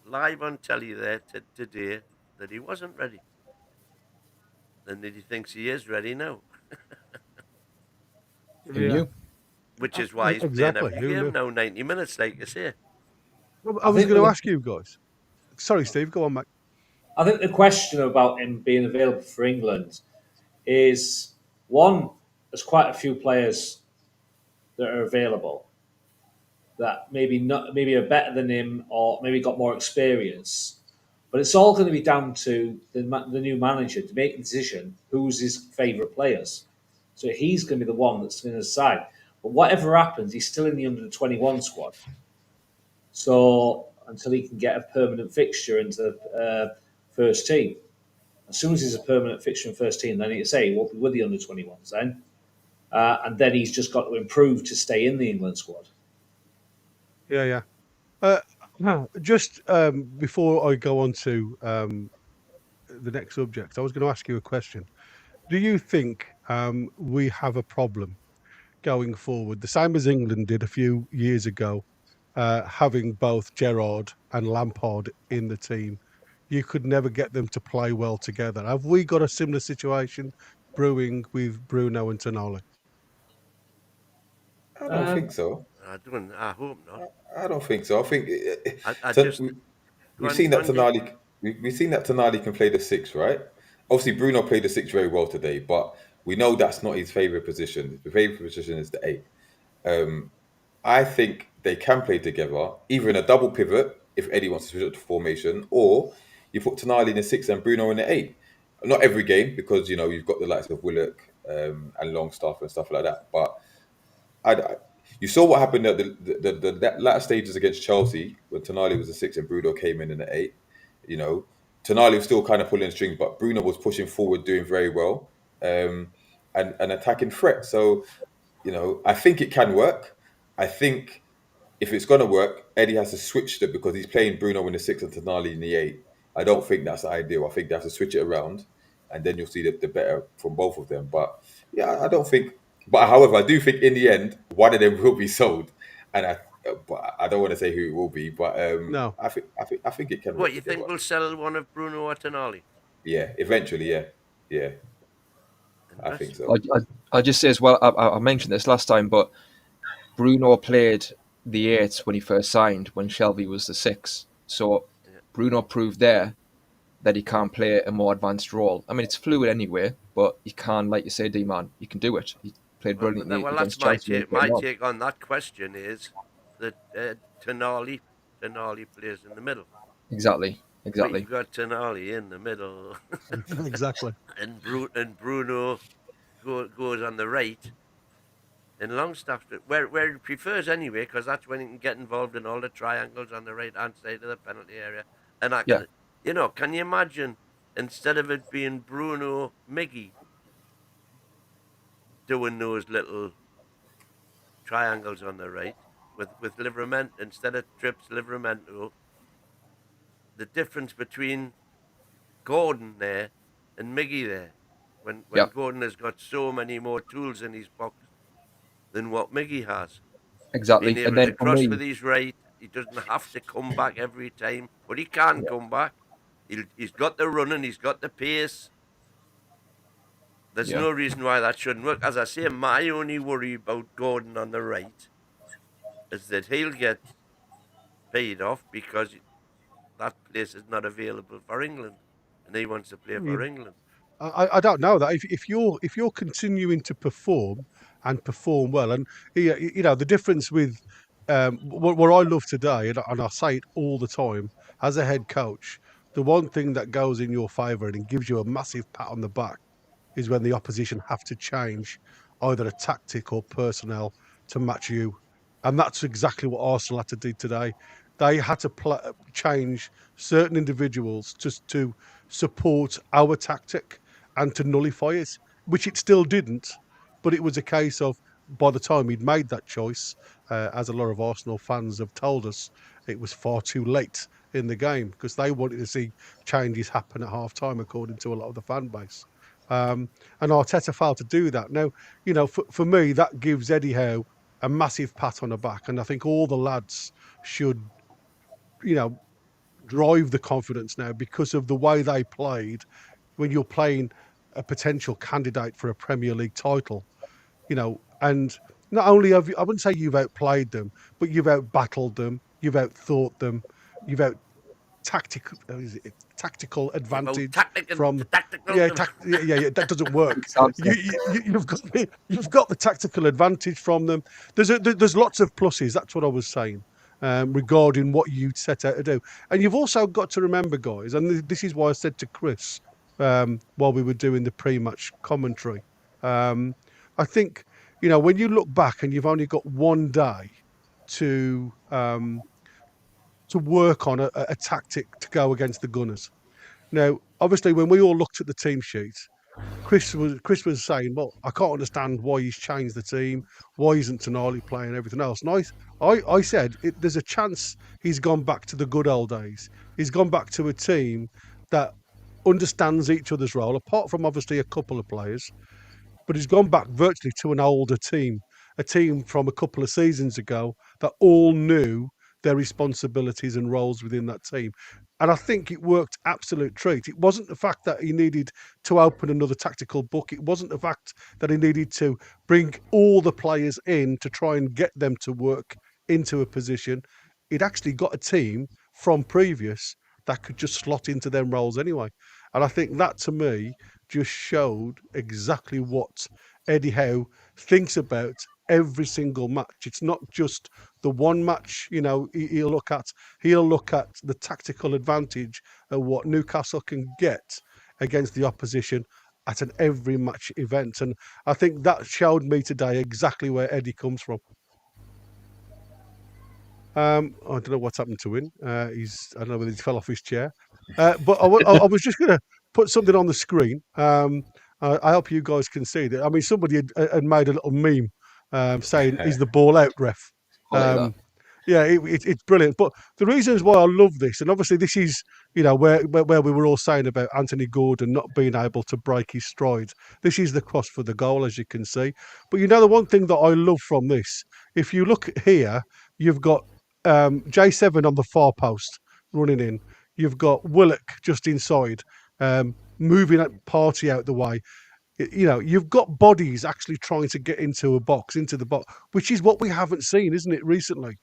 live on telly there today that he wasn't ready, and that he thinks he is ready now. Who Yeah. knew? which is why he's Exactly. playing Who every knew? game now, 90 minutes, like you say. I was think going to the- ask you guys. Sorry, Steve. Go on, mate. I think the question about him being available for England is one, there's quite a few players that are available that maybe are better than him or maybe got more experience. But it's all going to be down to the new manager to make the decision who's his favourite players. So he's going to be the one that's going to decide. But whatever happens, he's still in the under 21 squad. So until he can get a permanent fixture into the first team. As soon as he's a permanent fixture in first team, then he say he won't be with the under 21s then. And then he's just got to improve to stay in the England squad. Yeah. Just before I go on to the next subject, I was going to ask you a question. Do you think we have a problem going forward, the same as England did a few years ago, having both Gerrard and Lampard in the team? You could never get them to play well together. Have we got a similar situation brewing with Bruno and Tonali? I don't think so. I hope not. I don't think so. I think I so just go we've on, seen that Andy. Tonali. We've seen that Tonali can play the six, right? Obviously, Bruno played the six very well today, but we know that's not his favorite position. The favorite position is the eight. I think they can play together, either in a double pivot if Eddie wants to switch up to formation, or you put Tonali in the six and Bruno in the eight. Not every game because you've got the likes of Willock and Longstaff and stuff like that. But you saw what happened at the latter stages against Chelsea when Tonali was a six and Bruno came in the eight. Tonali was still kind of pulling strings, but Bruno was pushing forward, doing very well, and attacking threat. So, I think it can work. I think if it's going to work, Eddie has to switch it because he's playing Bruno in the six and Tonali in the eight. I don't think that's ideal. I think they have to switch it around, and then you'll see the better from both of them. But yeah, I don't think. But however, I do think in the end, one of them will be sold, and but I don't want to say who it will be. But No. I think it can. What work you together. think we'll sell one of Bruno or Tonali? Yeah, eventually, yeah. I think so. I just say as well, I mentioned this last time, but Bruno played the 8 when he first signed, when Shelvey was the 6. So Bruno proved there that he can play a more advanced role. I mean, it's fluid anyway, but he can, like you say, D-Man, he can do it. He played brilliantly Well, against that's Chelsea. my take on that question is that Tonali plays in the middle. Exactly. You've got Tonali in the middle. Exactly. and Bruno goes on the right. And Longstaff, where he prefers anyway, because that's when he can get involved in all the triangles on the right-hand side of the penalty area. And can you imagine, instead of it being Bruno Miggy doing those little triangles on the right with Livramento, instead of Trips, Livramento, the difference between Gordon there and Miggy there, when Gordon has got so many more tools in his box than what Miggy has. Exactly. Being able to cross with his right, he doesn't have to come back every time, but he can come back. He's got the running, he's got the pace. There's no reason why that shouldn't work. As I say, my only worry about Gordon on the right is that he'll get paid off because that place is not available for England, and he wants to play for England. I don't know that if you're continuing to perform and perform well, and the difference with what I love today, and I say it all the time as a head coach, the one thing that goes in your favour and gives you a massive pat on the back is when the opposition have to change either a tactic or personnel to match you, and that's exactly what Arsenal had to do today. They had to change certain individuals just to support our tactic and to nullify it, which it still didn't. But it was a case of by the time he'd made that choice, as a lot of Arsenal fans have told us, it was far too late in the game because they wanted to see changes happen at half time, according to a lot of the fan base. And Arteta failed to do that. Now, for me, that gives Eddie Howe a massive pat on the back. And I think all the lads should, drive the confidence now because of the way they played when you're playing a potential candidate for a Premier League title, and not only have you, I wouldn't say you've outplayed them, but you've outbattled them, you've outthought them, you've out tactical advantage from Tactical. yeah, that doesn't work. Sounds You've got the tactical advantage from them. There's lots of pluses. That's what I was saying regarding what you set out to do. And you've also got to remember, guys, and this is why I said to Chris while we were doing the pre-match commentary. I think, you know, when you look back and you've only got one day to work on a tactic to go against the Gunners. Now, obviously, when we all looked at the team sheet, Chris was saying, "Well, I can't understand why he's changed the team. Why isn't Tonali playing everything else?" And I said, "There's a chance he's gone back to the good old days. He's gone back to a team that understands each other's role, apart from obviously a couple of players, but he's gone back virtually to an older team, a team from a couple of seasons ago that all knew their responsibilities and roles within that team." And I think it worked absolute treat. It wasn't the fact that he needed to open another tactical book. It wasn't the fact that he needed to bring all the players in to try and get them to work into a position. He'd actually got a team from previous that could just slot into them roles anyway. And I think that, to me, just showed exactly what Eddie Howe thinks about every single match. It's not just the one match, you know, he'll look at the tactical advantage of what Newcastle can get against the opposition at an every match event. And I think that showed me today exactly where Eddie comes from. I don't know what's happened to him. I don't know whether he fell off his chair. But I was just going to put something on the screen. I hope you guys can see that. I mean, somebody had made a little meme saying, "Is the ball out, ref?" Yeah, it's brilliant. But the reasons why I love this, and obviously this is, you know, where we were all saying about Anthony Gordon not being able to break his stride. This is the cross for the goal, as you can see. But you know, the one thing that I love from this, if you look here, you've got J7 on the far post running in. You've got Willock just inside, moving that party out the way. You know, you've got bodies actually trying to get into the box, which is what we haven't seen, isn't it, recently?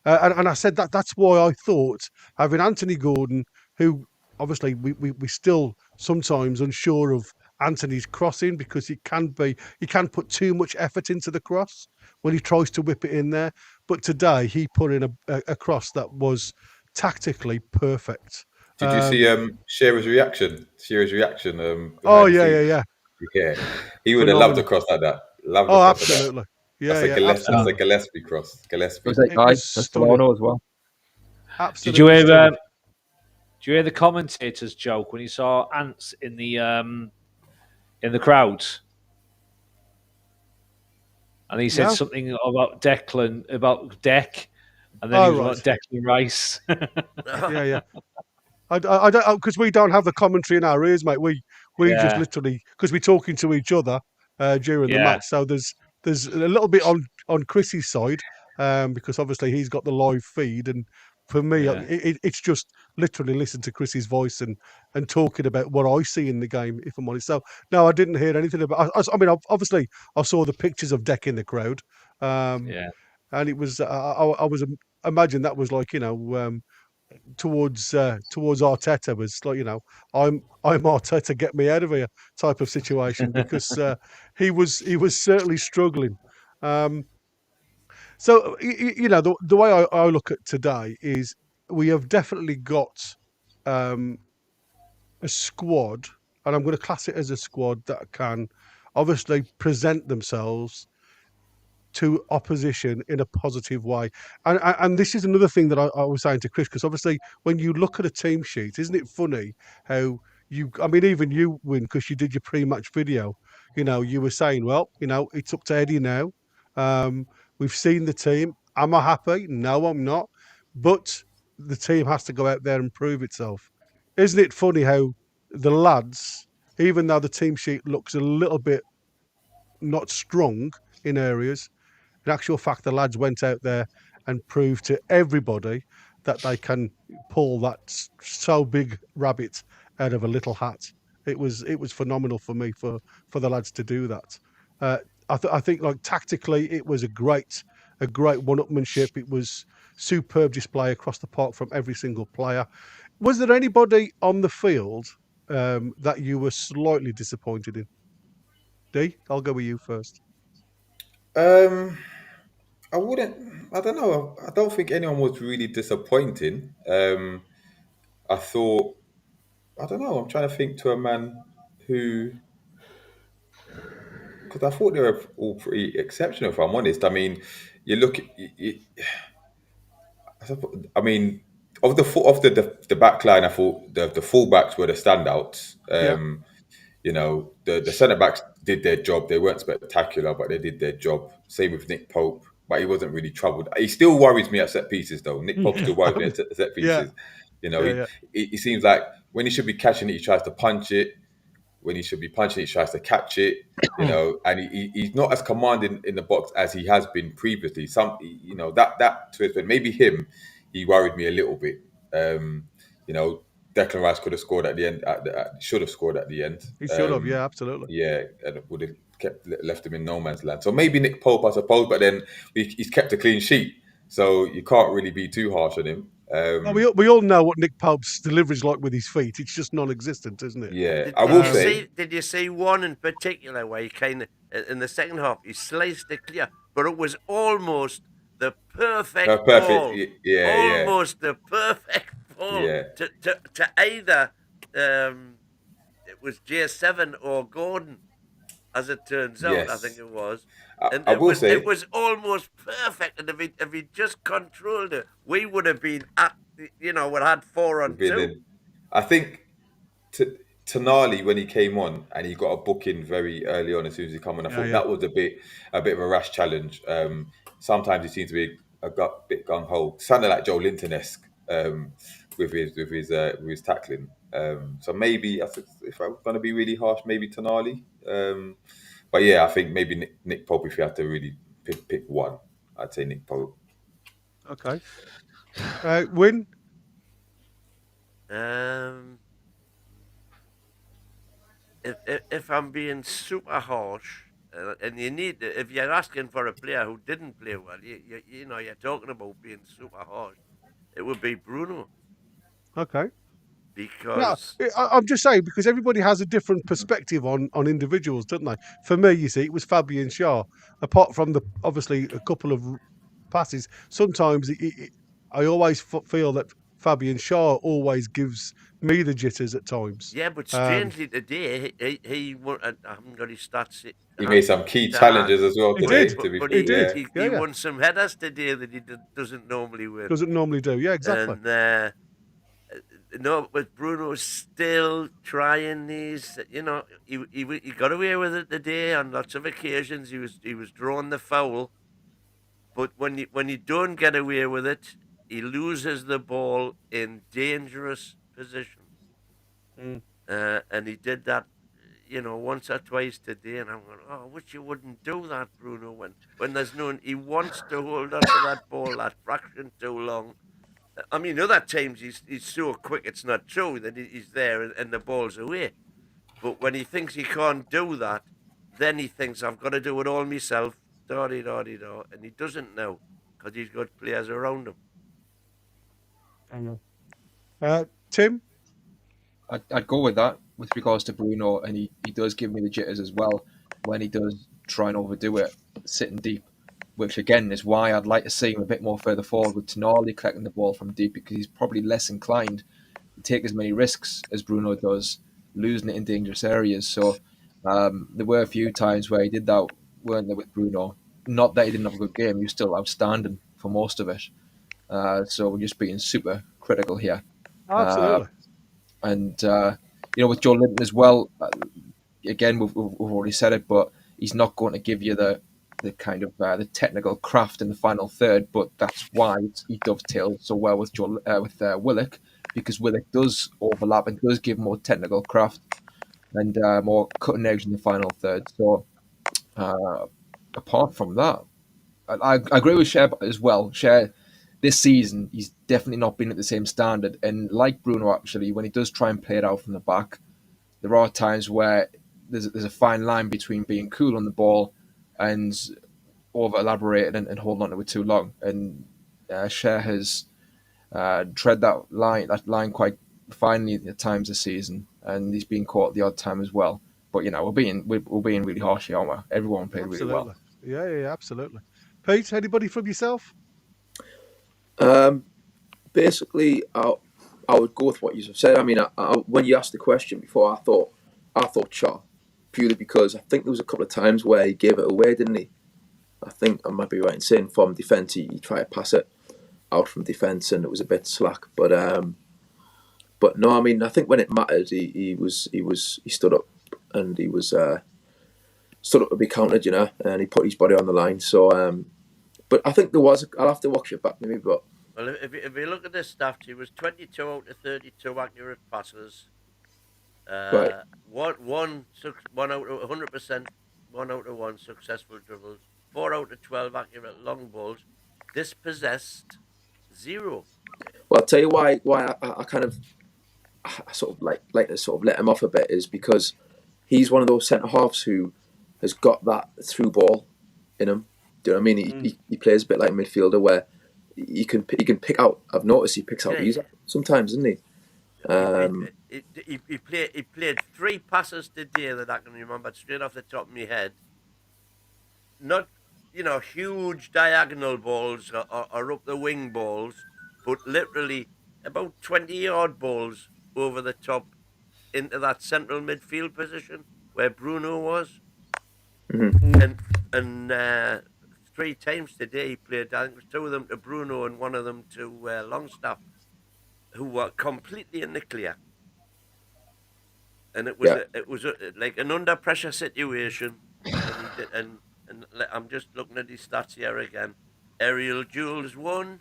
And I said that's why I thought having Anthony Gordon, who obviously we still sometimes unsure of Anthony's crossing, because he can put too much effort into the cross when he tries to whip it in there. But today he put in a cross that was tactically perfect. Did you see Shearer's reaction? Oh yeah. Yeah, he would have loved a cross like that. Absolutely. That's a Gillespie cross. Gillespie. Was that guy? That's Toronto as well. Absolutely. Did you hear the commentator's joke when he saw ants in the crowds? And he said something about Declan, about Deck, and then he was about Declan Rice. Yeah. I don't, because we don't have the commentary in our ears, mate. We just literally, because we're talking to each other during the match. So there's a little bit on Chris's side, because obviously he's got the live feed, and for me, it's just literally listen to Chris's voice and talking about what I see in the game, if I'm honest. So no, I didn't hear anything about. I mean, obviously, I saw the pictures of Deck in the crowd, and it was I was imagine that was like, you know, towards Arteta was like, you know, I'm Arteta, get me out of here type of situation, because he was certainly struggling. So you know, the way I look at today is we have definitely got a squad, and I'm going to class it as a squad that can obviously present themselves to opposition in a positive way. And this is another thing that I was saying to Chris, because obviously when you look at a team sheet, isn't it funny how I mean, even you, Win, because you did your pre-match video, you know, you were saying, well, you know, it's up to Eddie now. We've seen the team. Am I happy? No, I'm not. But the team has to go out there and prove itself. Isn't it funny how the lads, even though the team sheet looks a little bit not strong in areas, in actual fact, the lads went out there and proved to everybody that they can pull that so big rabbit out of a little hat. It was phenomenal for me for the lads to do that. I think like tactically, it was a great one-upmanship. It was superb display across the park from every single player. Was there anybody on the field that you were slightly disappointed in? D, I'll go with you first. I wouldn't. I don't know. I don't think anyone was really disappointing. I thought. I don't know. I'm trying to think to a man who, because I thought they were all pretty exceptional. If I'm honest, I mean, you look. I mean, of the back line, I thought the fullbacks were the standouts. Yeah. You know, the centre backs did their job. They weren't spectacular, but they did their job. Same with Nick Pope, but he wasn't really troubled. He still worries me at set pieces, though. Nick Pope still worries me at set Yeah. pieces. You know, Yeah. he seems like when he should be catching it, he tries to punch it. When he should be punching it, he tries to catch it. You know, and he's not as commanding in the box as he has been previously. You know, that to his maybe him, he worried me a little bit. You know, Declan Rice could have scored at the end. Should have scored at the end. He should have. Yeah, absolutely. Yeah, and it would have left him in no man's land. So maybe Nick Pope, I suppose, but then he's kept a clean sheet, so you can't really be too harsh on him. Well, we all know what Nick Pope's delivery is like with his feet. It's just non-existent, isn't it? Yeah, I will say. Did you see one in particular where he kind of in the second half he sliced it clear, but it was almost the perfect ball, almost the perfect ball to either it was J7 or Gordon, as it turns out. Yes. I think it was. I will say it was almost perfect, and if he just controlled it, we would have been at we had 4-on-2. I think Tonali, when he came on and he got a booking very early on as soon as he came on, I thought that was a bit of a rash challenge. Sometimes he seems to be a bit gung ho, sounded like Joe Linton-esque with his tackling. So maybe if I'm going to be really harsh, maybe Tonali. But yeah, I think maybe Nick Pope. If you have to really pick one, I'd say Nick Pope. Okay. Win. If I'm being super harsh, and if you're asking for a player who didn't play well, you're talking about being super harsh. It would be Bruno. Okay. Because I'm just saying, because everybody has a different perspective on individuals, don't they? For me, you see, it was Fabian Schär. Apart from obviously a couple of passes, sometimes I always feel that Fabian Schär always gives me the jitters at times. Yeah, but strangely today, he I haven't got his stats. He made some key challenges as well today. He did. He won some headers today that he doesn't normally win. Doesn't normally do. Yeah, exactly. And no, but Bruno's still trying these. He got away with it today on lots of occasions. He was drawing the foul, but when you don't get away with it, he loses the ball in dangerous positions. And he did that, once or twice today. And I'm going, I wish you wouldn't do that, Bruno. When there's he wants to hold on to that ball that fraction too long. I mean, other times he's so quick, it's not true that he's there and the ball's away. But when he thinks he can't do that, then he thinks, I've got to do it all myself, and he doesn't know because he's got players around him. Tim? I'd go with that with regards to Bruno, and he does give me the jitters as well when he does try and overdo it, sitting deep. Which again is why I'd like to see him a bit more further forward with Tonali collecting the ball from deep, because he's probably less inclined to take as many risks as Bruno does, losing it in dangerous areas. So there were a few times where he did that, weren't there, with Bruno? Not that he didn't have a good game, he was still outstanding for most of it. So we're just being super critical here. Absolutely. And with Joe Linton as well, again, we've already said it, but he's not going to give you the kind of the technical craft in the final third, but that's why he dovetails so well with Willock, because Willock does overlap and does give more technical craft and more cutting edge in the final third. So apart from that, I agree with Cher as well. Cher, this season, he's definitely not been at the same standard, and like Bruno, actually, when he does try and play it out from the back, there are times where there's a fine line between being cool on the ball and over elaborated and holding on to it too long. And Cher has tread that line quite finely at times this season, and he's been caught the odd time as well. But we're being really harsh here, aren't we? Everyone played really well. Absolutely. Yeah, absolutely. Pete, anybody from yourself? Basically, I would go with what you said. I mean, when you asked the question before, I thought Shaw, purely because I think there was a couple of times where he gave it away, didn't he? I think I might be right in saying from defence he tried to pass it out from defence and it was a bit slack. But no, I mean, I think when it mattered, he stood up and he was stood up to be counted, and he put his body on the line. So, but I think there was. I'll have to watch it back maybe, but. Well, if you look at this stats, he was 22 out of 32 accurate passes. Right. One out of 100%, 1 out of 1 successful dribbles, 4 out of 12 accurate long balls, dispossessed 0. Well, I'll tell you why I kind of I sort of like to sort of let him off a bit is because he's one of those centre halves who has got that through ball in him. Do you know what I mean? He plays a bit like a midfielder where he can pick out. I've noticed he picks out these sometimes, doesn't he? He played 3 passes today that I can remember straight off the top of my head. Not huge diagonal balls or up the wing balls, but literally about 20-yard balls over the top into that central midfield position where Bruno was. Mm-hmm. And 3 times today he played. I think it was 2 of them to Bruno and 1 of them to Longstaff, who were completely in the clear. And it was like an under pressure situation. And I'm just looking at his stats here again. Aerial duels 1,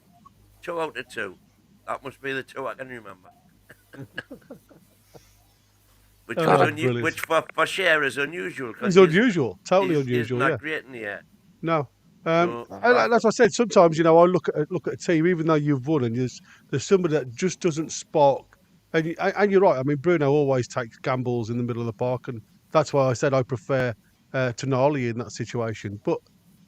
2 out of 2. That must be the 2 I can remember. Which for Cher is unusual. It's unusual, totally unusual. He's not great in the air. No. And as I said, sometimes I look at a team, even though you've won, and there's somebody that just doesn't spark. And you're right. I mean, Bruno always takes gambles in the middle of the park, and that's why I said I prefer Tonali in that situation. But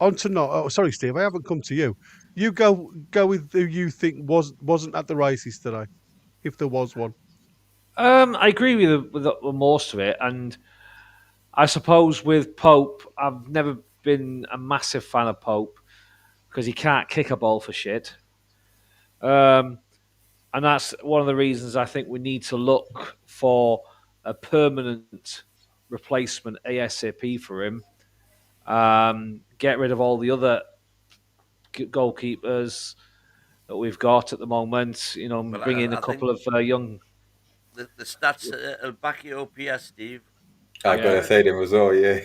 on Tonali, sorry, Steve, I haven't come to you. You go with who you think wasn't at the races today, if there was one. I agree with most of it, and I suppose with Pope, I've never been a massive fan of Pope because he can't kick a ball for shit. And that's one of the reasons I think we need to look for a permanent replacement ASAP for him. Get rid of all the other goalkeepers that we've got at the moment. Bring in a couple of young. The stats will back you up here, Steve. I gotta say them as well, yeah.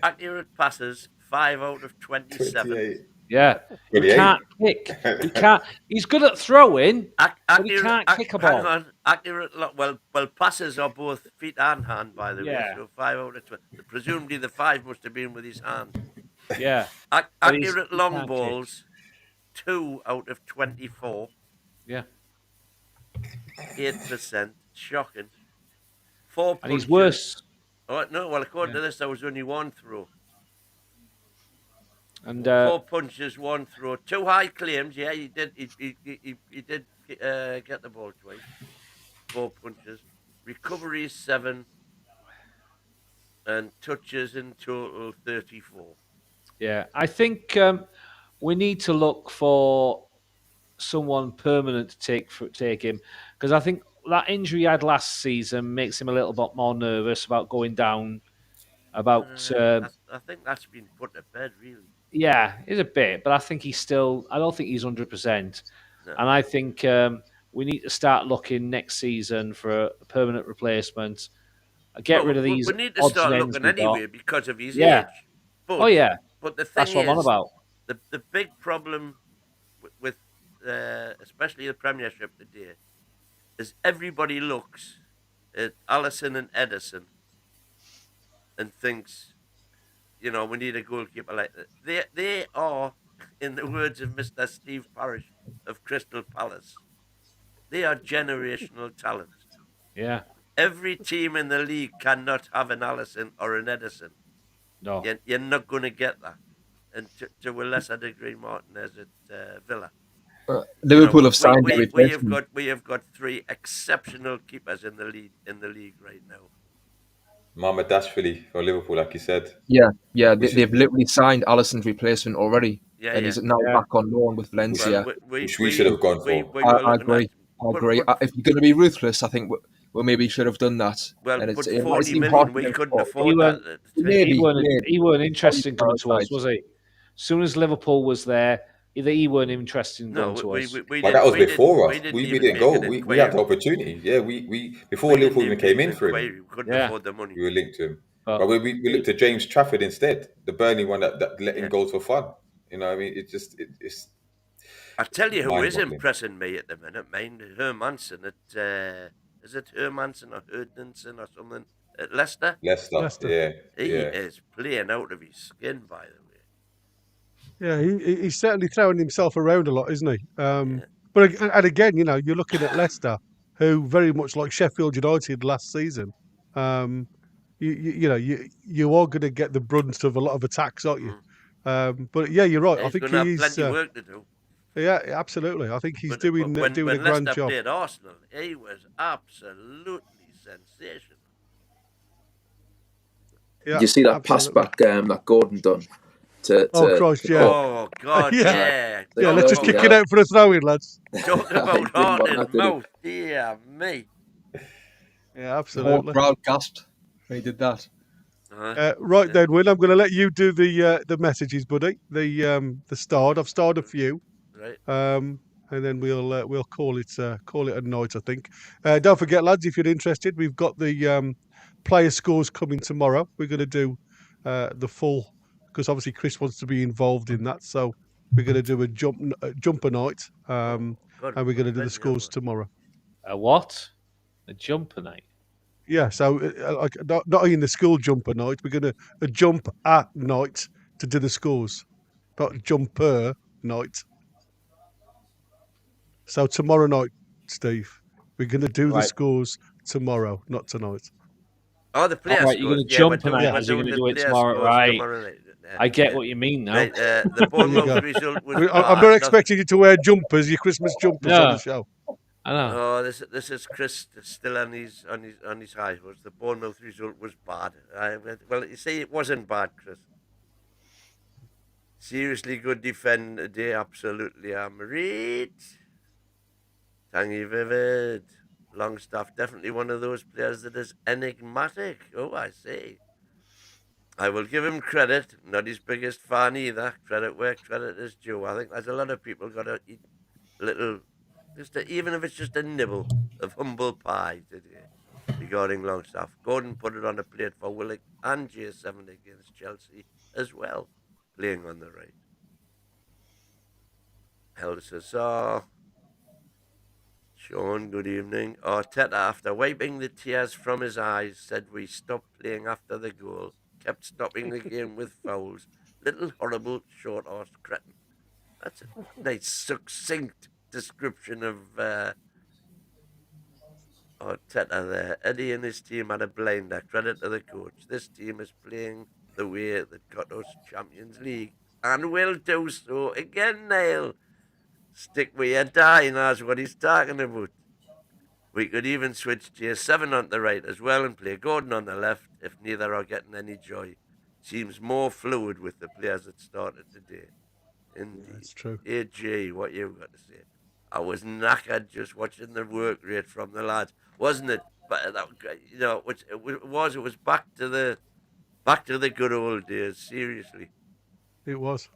accurate passes, 5 out of 27. 28. Yeah, he can't kick. He can't. He's good at throwing, but he can't kick a ball. Hang on, accurate. Well, passes are both feet and hand, by the way. So 5 out of 20. Presumably, the 5 must have been with his hand. Yeah. Accurate long balls, 2 out of 24. Yeah. 8%. Shocking. 4 punches. And he's worse. Oh no! Well, according to this, there was only 1 throw. And 4 punches, 1 throw, 2 high claims. Yeah, he did. He did get the ball twice. 4 punches, recoveries 7, and touches in total 34. Yeah, I think we need to look for someone permanent to take him because I think that injury he had last season makes him a little bit more nervous about going down. I think that's been put to bed, really. Yeah, it's a bit, but I think he's still. I don't think he's 100%, and I think we need to start looking next season for a permanent replacement. Get rid of these. We need to start looking anyway because of his age. But, but the thing that's what I'm on about. The big problem with especially the Premiership today is everybody looks at Alisson and Edison and thinks, we need a goalkeeper like that. They are, in the words of Mr. Steve Parish of Crystal Palace, they are generational talents. Yeah. Every team in the league cannot have an Alisson or an Edison. No. You're not going to get that. And to a lesser degree, Martinez at Villa. Liverpool have signed a replacement. We have got 3 exceptional keepers in the league right now. Mama Dashvili for Liverpool, like you said. Yeah, they've literally signed Alisson's replacement already, and he's now back on loan with Valencia. Which we should have gone for. I agree. If you're going to be ruthless, I think we maybe should have done that. Well, and but 40 million, we couldn't afford that. He weren't interested in coming to us, was he? As soon as Liverpool was there, he weren't interested in going to us. But that was before us. We didn't go. We had the opportunity. Yeah, we before Liverpool even came in for him. We couldn't afford the money. We were linked to him. But we looked at James Trafford instead, the Burnley one that let in goals for fun. You know, I mean, it's. I tell you who is impressing me at the minute, mind, Hermansen at is it Hermansen or Herdinson or something at Leicester? Leicester. Yeah. He is playing out of his skin, by the way. Yeah, he's certainly throwing himself around a lot, isn't he? But and again, you know, you're looking at Leicester, who very much like Sheffield United last season. You are going to get the brunt of a lot of attacks, aren't you? But yeah, you're right. I think he's plenty of work to do. Yeah, absolutely. I think he's doing a grand job. When Leicester played Arsenal, he was absolutely sensational. Yeah, did you see that pass back that Gordon done? Christ, yeah. Oh, God, yeah. Let's just kick it out for a throw-in, lads. Talking about heart and mouth, dear me. Yeah, absolutely. Crowd gasped when he did that. Right then, Will, I'm going to let you do the messages, buddy. The start. I've started a few. Right. And then we'll call it a night, I think. Don't forget, lads, if you're interested, we've got the player scores coming tomorrow. We're going to do the full, because obviously Chris wants to be involved in that. So we're going to do a jumper night, and we're going to do the scores tomorrow. A what? A jumper night? Yeah. So not in the school jumper night. We're going to a jump at night to do the scores, not jumper night. So tomorrow night, Steve, we're going to do the scores tomorrow, not tonight. Oh, the players. Right, you're going to jump tonight, as you're going to do it tomorrow, right? I get what you mean now. The Bournemouth result was. I'm not expecting you to wear jumpers, your Christmas jumpers on the show. I know. Oh, this is Chris still on his high horse. The Bournemouth result was bad. Well, you see, it wasn't bad, Chris. Seriously good defend today, absolutely. Reed. Tanguy Vivid. Longstaff, definitely one of those players that is enigmatic. Oh, I see. I will give him credit. Not his biggest fan either. Credit where credit is due. I think there's a lot of people got to eat a little, even if it's just a nibble of humble pie today regarding Longstaff. Gordon put it on a plate for Willock and J7 against Chelsea as well, playing on the right. Held Cesar. Sean, good evening. Arteta, after wiping the tears from his eyes, said we stopped playing after the goal, kept stopping the game with fouls. Little horrible short-horse cretin. That's a nice, succinct description of Arteta there. Eddie and his team had a blinder. Credit to the coach. This team is playing the way that got us Champions League and will do so again, Neil. Stick with your die, that's what he's talking about. We could even switch J7 on the right as well and play Gordon on the left if neither are getting any joy. Seems more fluid with the players that started today. Indeed. That's true. AJ, what you've got to say? I was knackered just watching the work rate from the lads, wasn't it? But it was back to the good old days. Seriously, it was.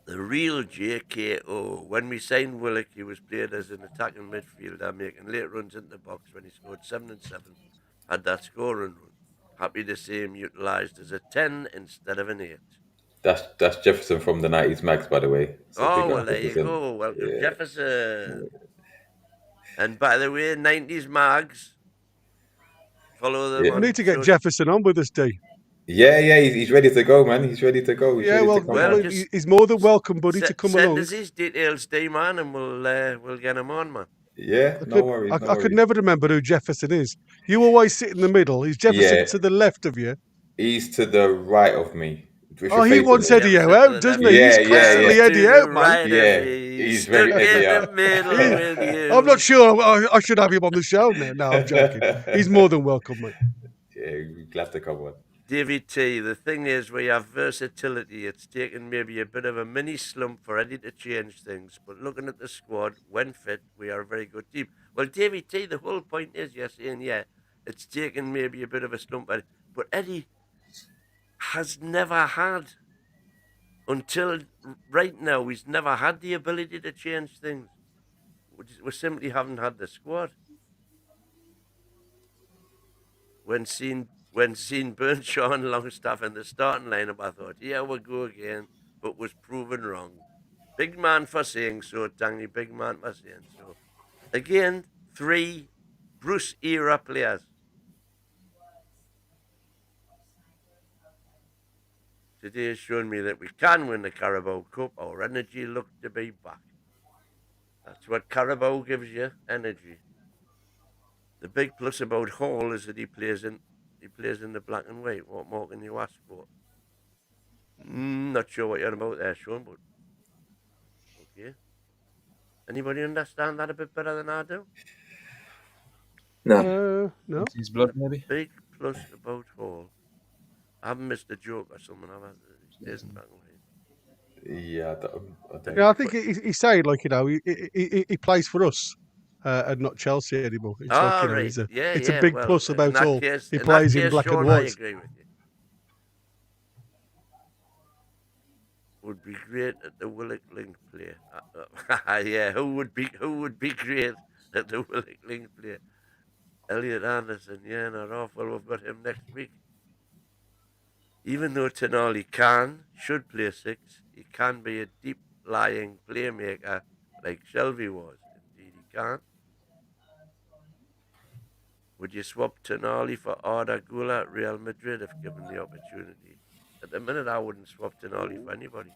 The real JKO. When we signed Willock, he was played as an attacking midfielder, making late runs in the box when he scored 7 and 7. Had that scoring run. Happy to see him utilised as a 10 instead of an 8. That's Jefferson from the 90s Mags, by the way. So there you go. Welcome, Jefferson. And by the way, 90s Mags. Follow them. We need to get Jefferson on with us, D. Yeah, he's ready to go, man. He's ready to go. He's more than welcome, buddy, to come along. Send us his details, D, man, and we'll get him on, man. Yeah, no worries. I could never remember who Jefferson is. You always sit in the middle. Is Jefferson to the left of you? He's to the right of me. With Oh, your he face wants on it. Eddie Ever Howe sit to out, the doesn't left. he? He's Yeah, constantly yeah. Eddie To out, the man. right Yeah, of me, he's stuck very Eddie in the out. middle with you. I'm not sure I should have him on the show now. No, I'm joking. He's more than welcome, mate. Yeah, glad to come on. Davy T, the thing is, we have versatility. It's taken maybe a bit of a mini slump for Eddie to change things, but looking at the squad, when fit, we are a very good team. Well, Davy T, the whole point is, you're saying, yeah, it's taken maybe a bit of a slump, but Eddie has never had, until right now, he's never had the ability to change things. We simply haven't had the squad. When seen Burnshaw and Longstaff in the starting lineup, I thought, yeah, we'll go again, but was proven wrong. Big man for saying so, Tangy. Big man for saying so. Again, 3 Bruce era players. Today has shown me that we can win the Carabao Cup. Our energy looked to be back. That's what Carabao gives you, energy. The big plus about Hall is that he plays in the black and white. What more can you ask for? Not sure what you're about there, Sean, but okay. Anybody understand that a bit better than I do? No. No. His blood, maybe. Big plus about Hall. I haven't missed a joke or something, have I? He stays in black and white. Yeah, I don't. Yeah, I think he's saying, like, you know, he plays for us and not Chelsea anymore. It's like, you know, Right. it's a big Well, plus in about that all. case, He plays in black Sean, and I white. agree with you. Would be great at the Willock Link play. Yeah, who would be great at the Willock Link play? Elliot Anderson, yeah, not off. Well, we've got him next week. Even though Tonali should play 6, he can be a deep-lying playmaker like Shelby was. Indeed, he can. Would you swap Tonali for Arda Güler at Real Madrid if given the opportunity? At the minute, I wouldn't swap Tonali for anybody.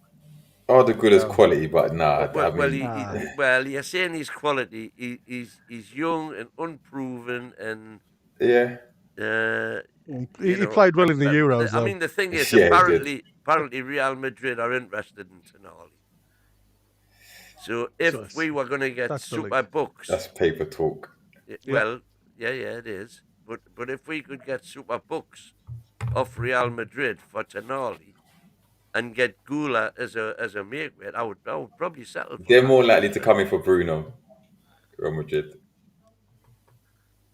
Oh, the good is quality, but nah. Well, you're saying he's quality. He's young and unproven, and yeah, He played well in the Euros, I though. mean, the thing is, yeah, he did. apparently, Real Madrid are interested in Tonali. So if we were going to get that's the super link. bucks, That's paper talk. well, yeah, it is. But if we could get super bucks off Real Madrid for Tonali and get Gula as a makeweight, I would probably settle for They're that. more likely to come in for Bruno, Real Madrid.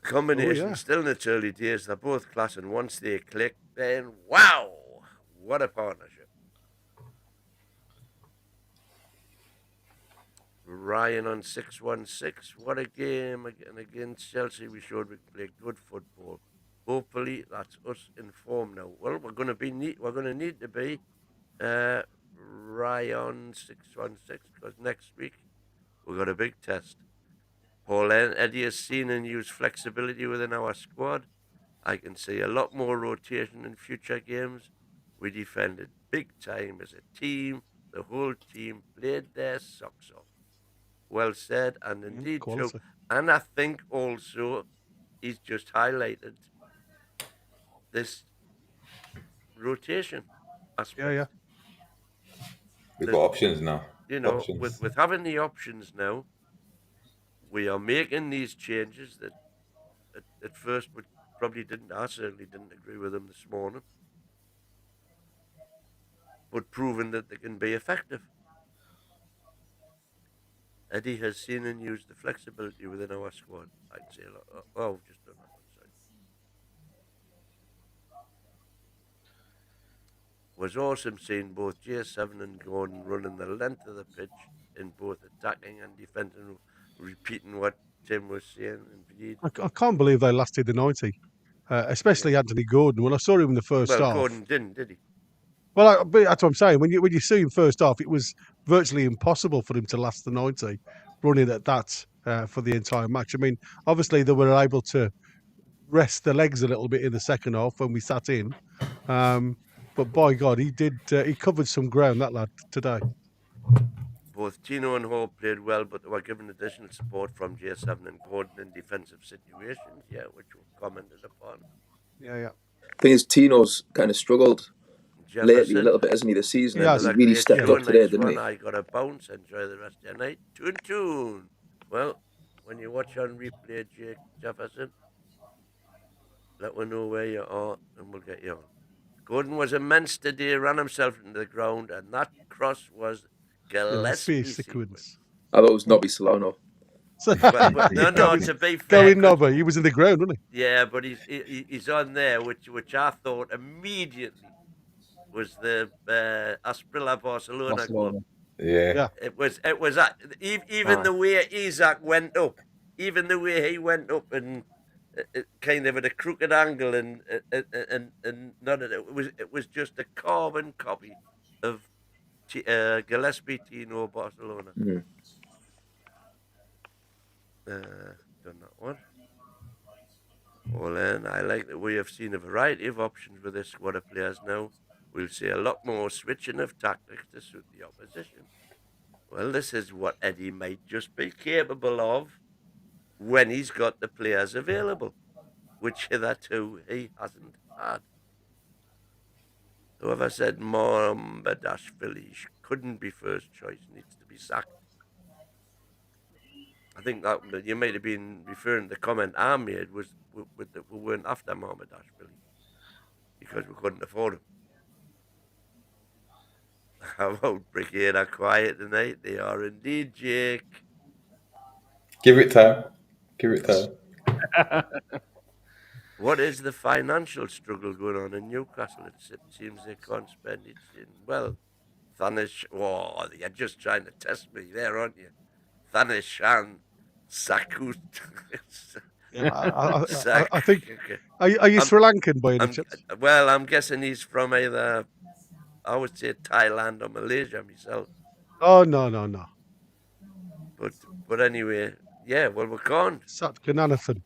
The combination still in its early days. They're both class, and once they click, then wow, what a partnership! Ryan on 616. What a game! And against Chelsea, we showed we can play good football. Hopefully, that's us in form now. Well, we're going to need to be Ryan 616 because next week we've got a big test. Paul Eddie has seen and used flexibility within our squad. I can see a lot more rotation in future games. We defended big time as a team. The whole team played their socks off. Well said, and indeed true. And I think also he's just highlighted this rotation aspect. Yeah. We've got options now. You know, with having the options now, we are making these changes that at first we probably didn't. I certainly didn't agree with them this morning, but proven that they can be effective. Eddie has seen and used the flexibility within our squad. I'd say a lot. Oh, just done that one. Sorry. Was awesome seeing both J7 and Gordon running the length of the pitch in both attacking and defending, repeating what Tim was saying. Indeed. I can't believe they lasted the 90, especially Anthony Gordon. When I saw him in the first half. Well, Gordon didn't, did he? Well, that's what I'm saying. When you see him first half, it was virtually impossible for him to last the 90, running at that for the entire match. I mean, obviously they were able to rest the legs a little bit in the second half when we sat in, but by God, he did. He covered some ground, that lad, today. Both Tino and Hall played well, but they were given additional support from J7 and Gordon in defensive situations, which we've commented upon. Yeah. thing is, Tino's kind of struggled lately a Jefferson. little bit, hasn't he, this season? Yeah, And he Another really great stepped show, up today, nice didn't one. he? I got a bounce. Enjoy the rest of your night. Tune. Well, when you watch on replay, Jake Jefferson, let me know where you are and we'll get you on. Gordon was immense today, ran himself into the ground, and that cross was Gillespie sequence. I thought it was Nobby Solano. But no, to be fair, Going Nobby, he was in the ground, wasn't he? yeah, but he's on there, which I thought immediately was the Asprilla Barcelona goal. Yeah. It was even the way Isaac went up, even the way he went up and kind of at a crooked angle and none of it was just a carbon copy of Gillespie Tino Barcelona. Mhm. Done that one. Well, then I like that we have seen a variety of options with this squad of players now. We'll see a lot more switching of tactics to suit the opposition. Well, this is what Eddie might just be capable of when he's got the players available, which hitherto he hasn't had. Whoever said Mombadashvili couldn't be first choice, needs to be sacked. I think that you might have been referring to the comment I made was we weren't after Mombadashvili because we couldn't afford him. How about Brigade are quiet tonight? They are indeed, Jake. Give it time. What is the financial struggle going on in Newcastle? It seems they can't spend it in. Well, Thanish, you're just trying to test me there, aren't you? Thanishan Sakut. I think. Are you Sri Lankan by any chance? Well, I'm guessing he's from either, I would say, Thailand or Malaysia myself. Oh, no. But anyway, yeah, well, we can't. Satkananathan.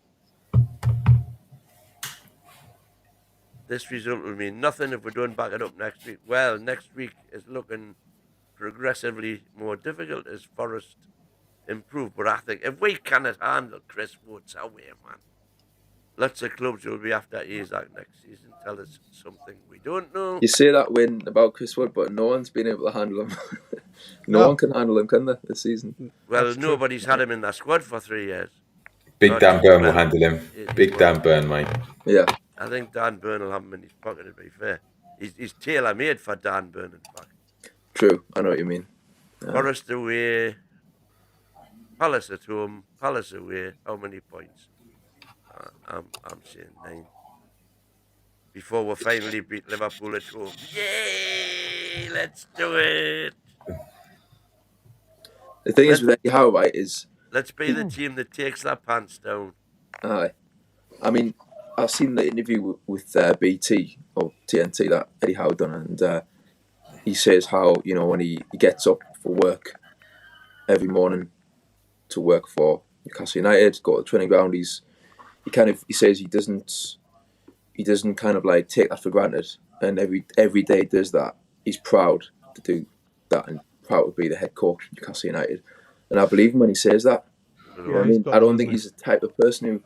This result will mean nothing if we don't back it up next week. Well, next week is looking progressively more difficult as Forest improve. But I think if we cannot handle Chris Wood's away, man, lots of clubs will be after Isaac next season. Tell us something we don't know. You say that win about Chris Wood, but no one's been able to handle him. No one can handle him, can they, this season? Well, nobody's had him in their squad for 3 years. Big Dan Burn will handle him. Big Dan Burn, mate. Yeah. I think Dan Burn will have him in his pocket, to be fair. He's tailor-made for Dan Burn, in fact. True, I know what you mean. Forest away, Palace at home, Palace away. How many points? I'm saying 9. Before we finally beat Liverpool at home. Yay! Let's do it! The thing is with Eddie Howe, right, is... Let's be the team that takes their pants down. Aye. I mean, I've seen the interview with BT, or TNT, that Eddie Howe done, and he says how, you know, when he gets up for work every morning to work for Newcastle United, go to the training ground, he says he doesn't kind of like take that for granted, and every day he does that. He's proud to do that and proud to be the head coach of Newcastle United, and I believe him when he says that. You know what I mean? I don't think he's the type of person who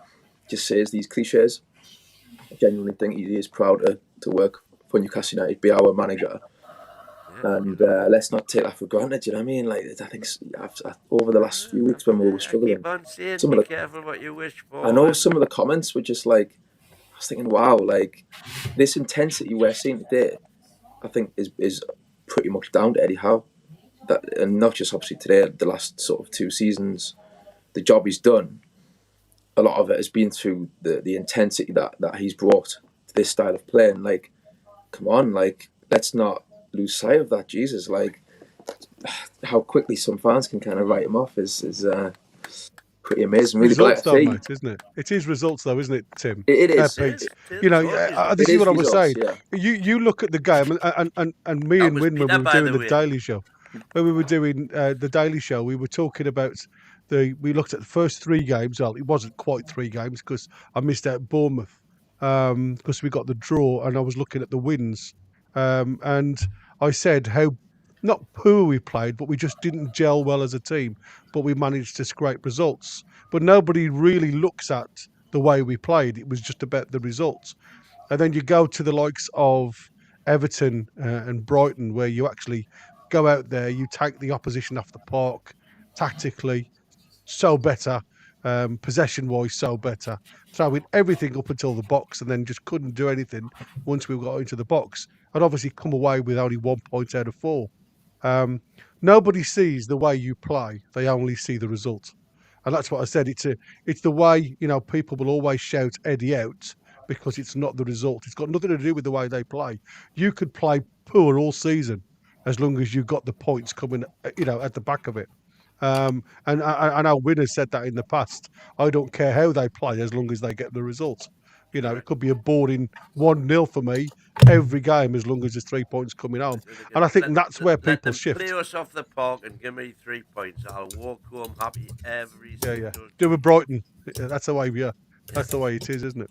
just says these cliches. I genuinely think he is proud to work for Newcastle United, be our manager. And let's not take that for granted. You know what I mean? Like, I think over the last few weeks when we were struggling, keep on saying, be careful what you wish for. I know some of the comments were just like, I was thinking, wow, like this intensity we're seeing today, I think is pretty much down to Eddie Howe. That, and not just obviously today, the last sort of 2 seasons, the job he's done, a lot of it has been through the intensity that he's brought to this style of play. And like, come on, like, let's not lose sight of that. Jesus, like, how quickly some fans can kind of write him off is pretty amazing. Really, results, though, mate, isn't it? It is results, though, isn't it, Tim? It is. You know, this is what I was saying. Yeah. You look at the game, and me and Win, when we were doing the Daily Show, when we were doing the Daily Show, we were talking about we looked at the first 3 games. Well, it wasn't quite 3 games because I missed out Bournemouth because we got the draw, and I was looking at the wins, and I said how not poor we played, but we just didn't gel well as a team, but we managed to scrape results. But nobody really looks at the way we played. It was just about the results. And then you go to the likes of Everton and Brighton, where you actually go out there, you take the opposition off the park tactically, so better, possession-wise, so better, throwing everything up until the box, and then just couldn't do anything once we got into the box, and obviously come away with only 1 point out of 4. Nobody sees the way you play; they only see the result, and that's what I said. It's the way, people will always shout Eddie out because it's not the result. It's got nothing to do with the way they play. You could play poor all season as long as you got the points coming, at the back of it. And our winners said that in the past. I don't care how they play as long as they get the result. It could be a boring 1-0 for me every game as long as there's 3 points coming home. And I think that's where people shift. Play us off the park and give me 3 points. I'll walk home happy every single time. Do with Brighton. That's the way that's the way it is, isn't it?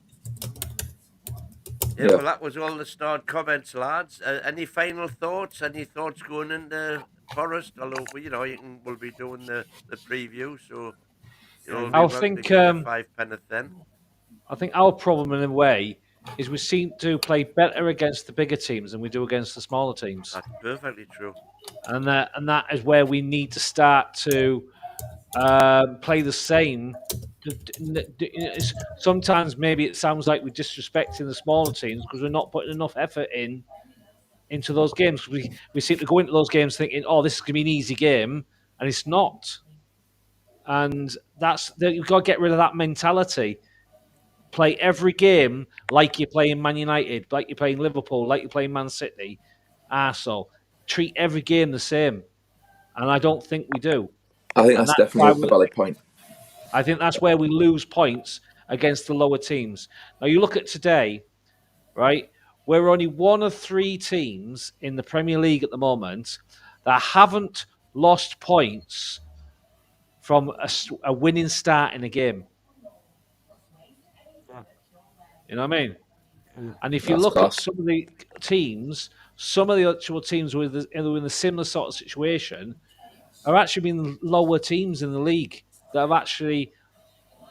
Yeah, well, that was all the start comments, lads. Any final thoughts? Any thoughts going into Forest? Although, we'll be doing the preview, so I think 5 penneth then. I think our problem in a way is we seem to play better against the bigger teams than we do against the smaller teams. That's perfectly true. And that is where we need to start to play the same. Sometimes maybe it sounds like we're disrespecting the smaller teams because we're not putting enough effort into those games. We seem to go into those games thinking, "Oh, this is going to be an easy game," and it's not. And you've got to get rid of that mentality. Play every game like you're playing Man United, like you're playing Liverpool, like you're playing Man City, Arsenal. Treat every game the same, and I don't think we do. I think that's definitely a valid point. I think that's where we lose points against the lower teams. Now, you look at today, right? We're only one of 3 teams in the Premier League at the moment that haven't lost points from a winning start in a game. You know what I mean? And if you look at some of the teams, some of the actual teams who are in a similar sort of situation are actually been lower teams in the league that have actually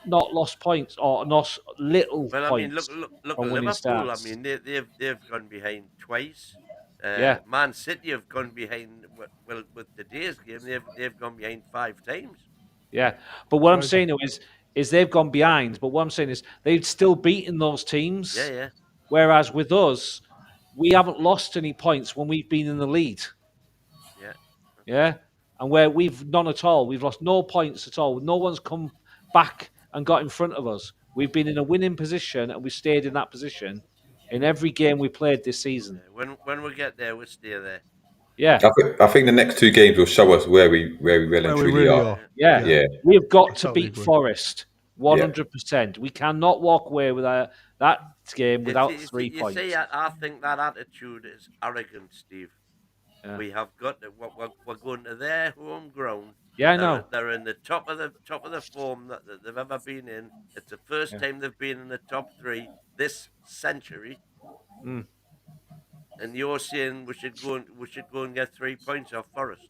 not lost points or lost little points. I mean, look at Liverpool. Starts. I mean, they've gone behind twice. Man City have gone behind. Well, with today's game, they've gone behind 5 times. Yeah, but what I'm saying is they've gone behind. But what I'm saying is they've still beaten those teams. Yeah. Whereas with us, we haven't lost any points when we've been in the lead. Yeah. Yeah, and where we've none at all, we've lost no points at all. No one's come back and got in front of us. We've been in a winning position, and we stayed in that position in every game we played this season. When we get there, we'll stay there. Yeah, I think the next 2 games will show us where we really and truly are. Yeah. We've got to beat Forest 100%. We cannot walk away with that game without 3 points. You see, I think that attitude is arrogant, Steve. Yeah. We have got to. We're going to their home ground. Yeah, I know. They're in the top of the form that they've ever been in. It's the first time they've been in the top 3 this century. Mm. And you're saying we should go and get 3 points off Forest.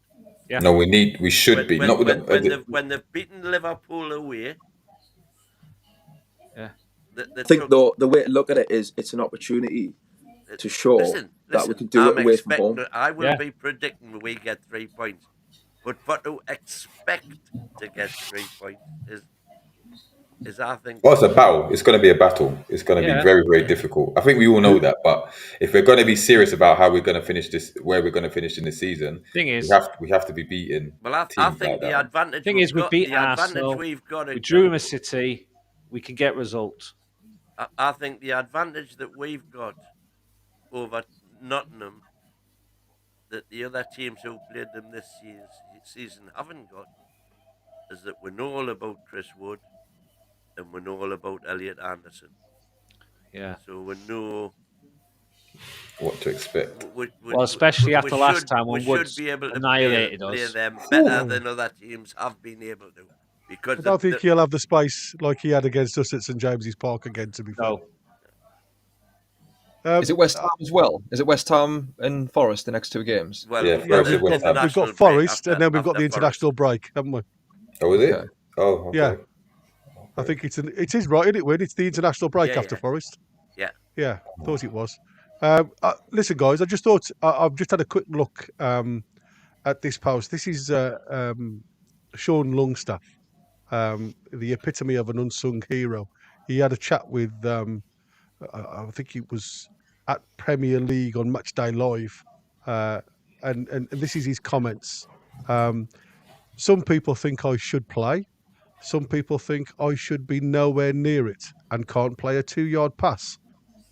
Yeah. No, we should be. When they've beaten Liverpool away. Yeah. I think the way to look at it is it's an opportunity to show that we can do it away from home. I will be predicting we get 3 points. But what to expect to get 3 points is I think. Well, it's a battle. It's going to be a battle. It's going to be very, very difficult. I think we all know that. But if we're going to be serious about how we're going to finish this, where we're going to finish in the season, we have to be beating. Well, I think the advantage. Thing is, we beat Arsenal. We drew a City. We can get results. I think the advantage that we've got over Nottingham that the other teams who played them this season haven't got is that we know all about Chris Wood and we know all about Elliot Anderson. Yeah. So we know what to expect. Well, especially after last time when Wood annihilated us. Play them better than other teams have been able to. Because I don't think he'll have the space like he had against us at St James's Park again, to be fair. Is it West Ham as well? Is it West Ham and Forest the next 2 games? Well, we've got Forest and then we've got the international break, haven't we? Oh, is it? Okay. Oh, okay. Yeah. I think it is right, isn't it, Win? It's the international break after Forest. Yeah, thought it was. Listen, guys, I just thought I've just had a quick look at this post. This is Sean Longstaff, the epitome of an unsung hero. He had a chat with, I think it was at Premier League on Matchday Live, and this is his comments. Some people think I should play. Some people think I should be nowhere near it and can't play a 2-yard pass.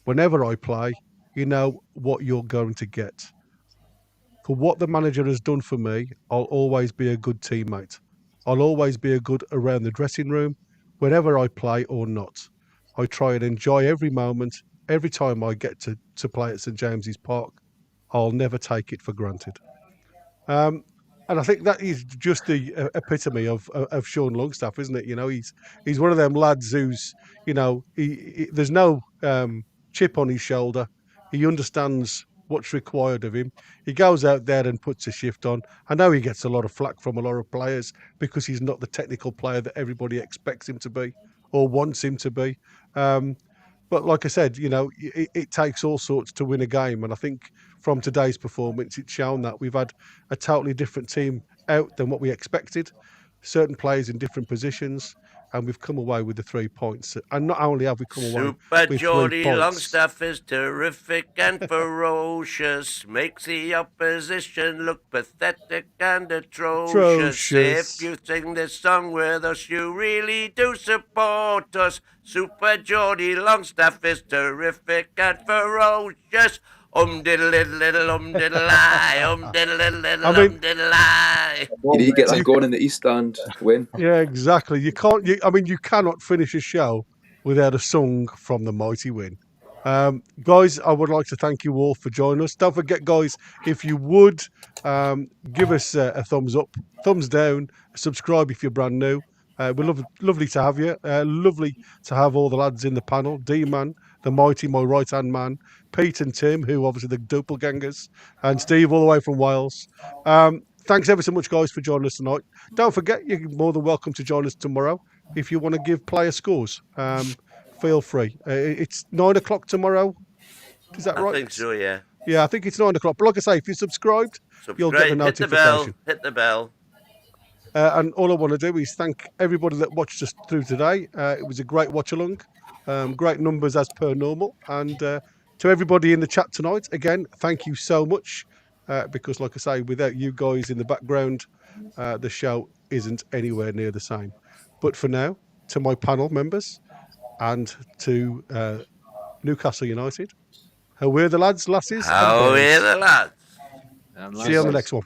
Whenever I play, you know what you're going to get. For what the manager has done for me, I'll always be a good teammate. I'll always be a good around the dressing room, wherever I play or not. I try and enjoy every moment, every time I get to play at St James's Park. I'll never take it for granted. And I think that is just the epitome of Sean Longstaff, isn't it? You know, he's one of them lads who's, you know, there's no chip on his shoulder. He understands what's required of him. He goes out there and puts a shift on. I know he gets a lot of flack from a lot of players because he's not the technical player that everybody expects him to be or wants him to be. But like I said, you know, it takes all sorts to win a game. And I think from today's performance, it's shown that we've had a totally different team out than what we expected. Certain players in different positions, and we've come away with the 3 points. And not only have we come away Super with Geordie 3 points, Longstaff is terrific and ferocious, makes the opposition look pathetic and atrocious. If you sing this song with us, you really do support us. Super Geordie Longstaff is terrific and ferocious. Diddle diddle diddle diddle lie, diddle diddle diddle diddle lie. You need to get that going in the East Stand win. Yeah, exactly. You can't. You cannot finish a show without a song from the mighty win. Guys, I would like to thank you all for joining us. Don't forget, guys, if you would give us a thumbs up, thumbs down, subscribe if you're brand new. We're lovely to have you. Lovely to have all the lads in the panel. D-Man, the mighty, my right-hand man. Pete and Tim, who obviously the doppelgangers. And Steve, all the way from Wales. Thanks ever so much, guys, for joining us tonight. Don't forget, you're more than welcome to join us tomorrow. If you want to give player scores, feel free. It's 9 o'clock tomorrow. Is that right? I think so, yeah. Yeah, I think it's 9 o'clock. But like I say, if you're subscribed, you'll get the notification. Hit the bell. And all I want to do is thank everybody that watched us through today. It was a great watch-along. Great numbers as per normal. And to everybody in the chat tonight, again, thank you so much. Because, like I say, without you guys in the background, the show isn't anywhere near the same. But for now, to my panel members and to Newcastle United, how are the lads, lasses? How are the lads? See you on the next one.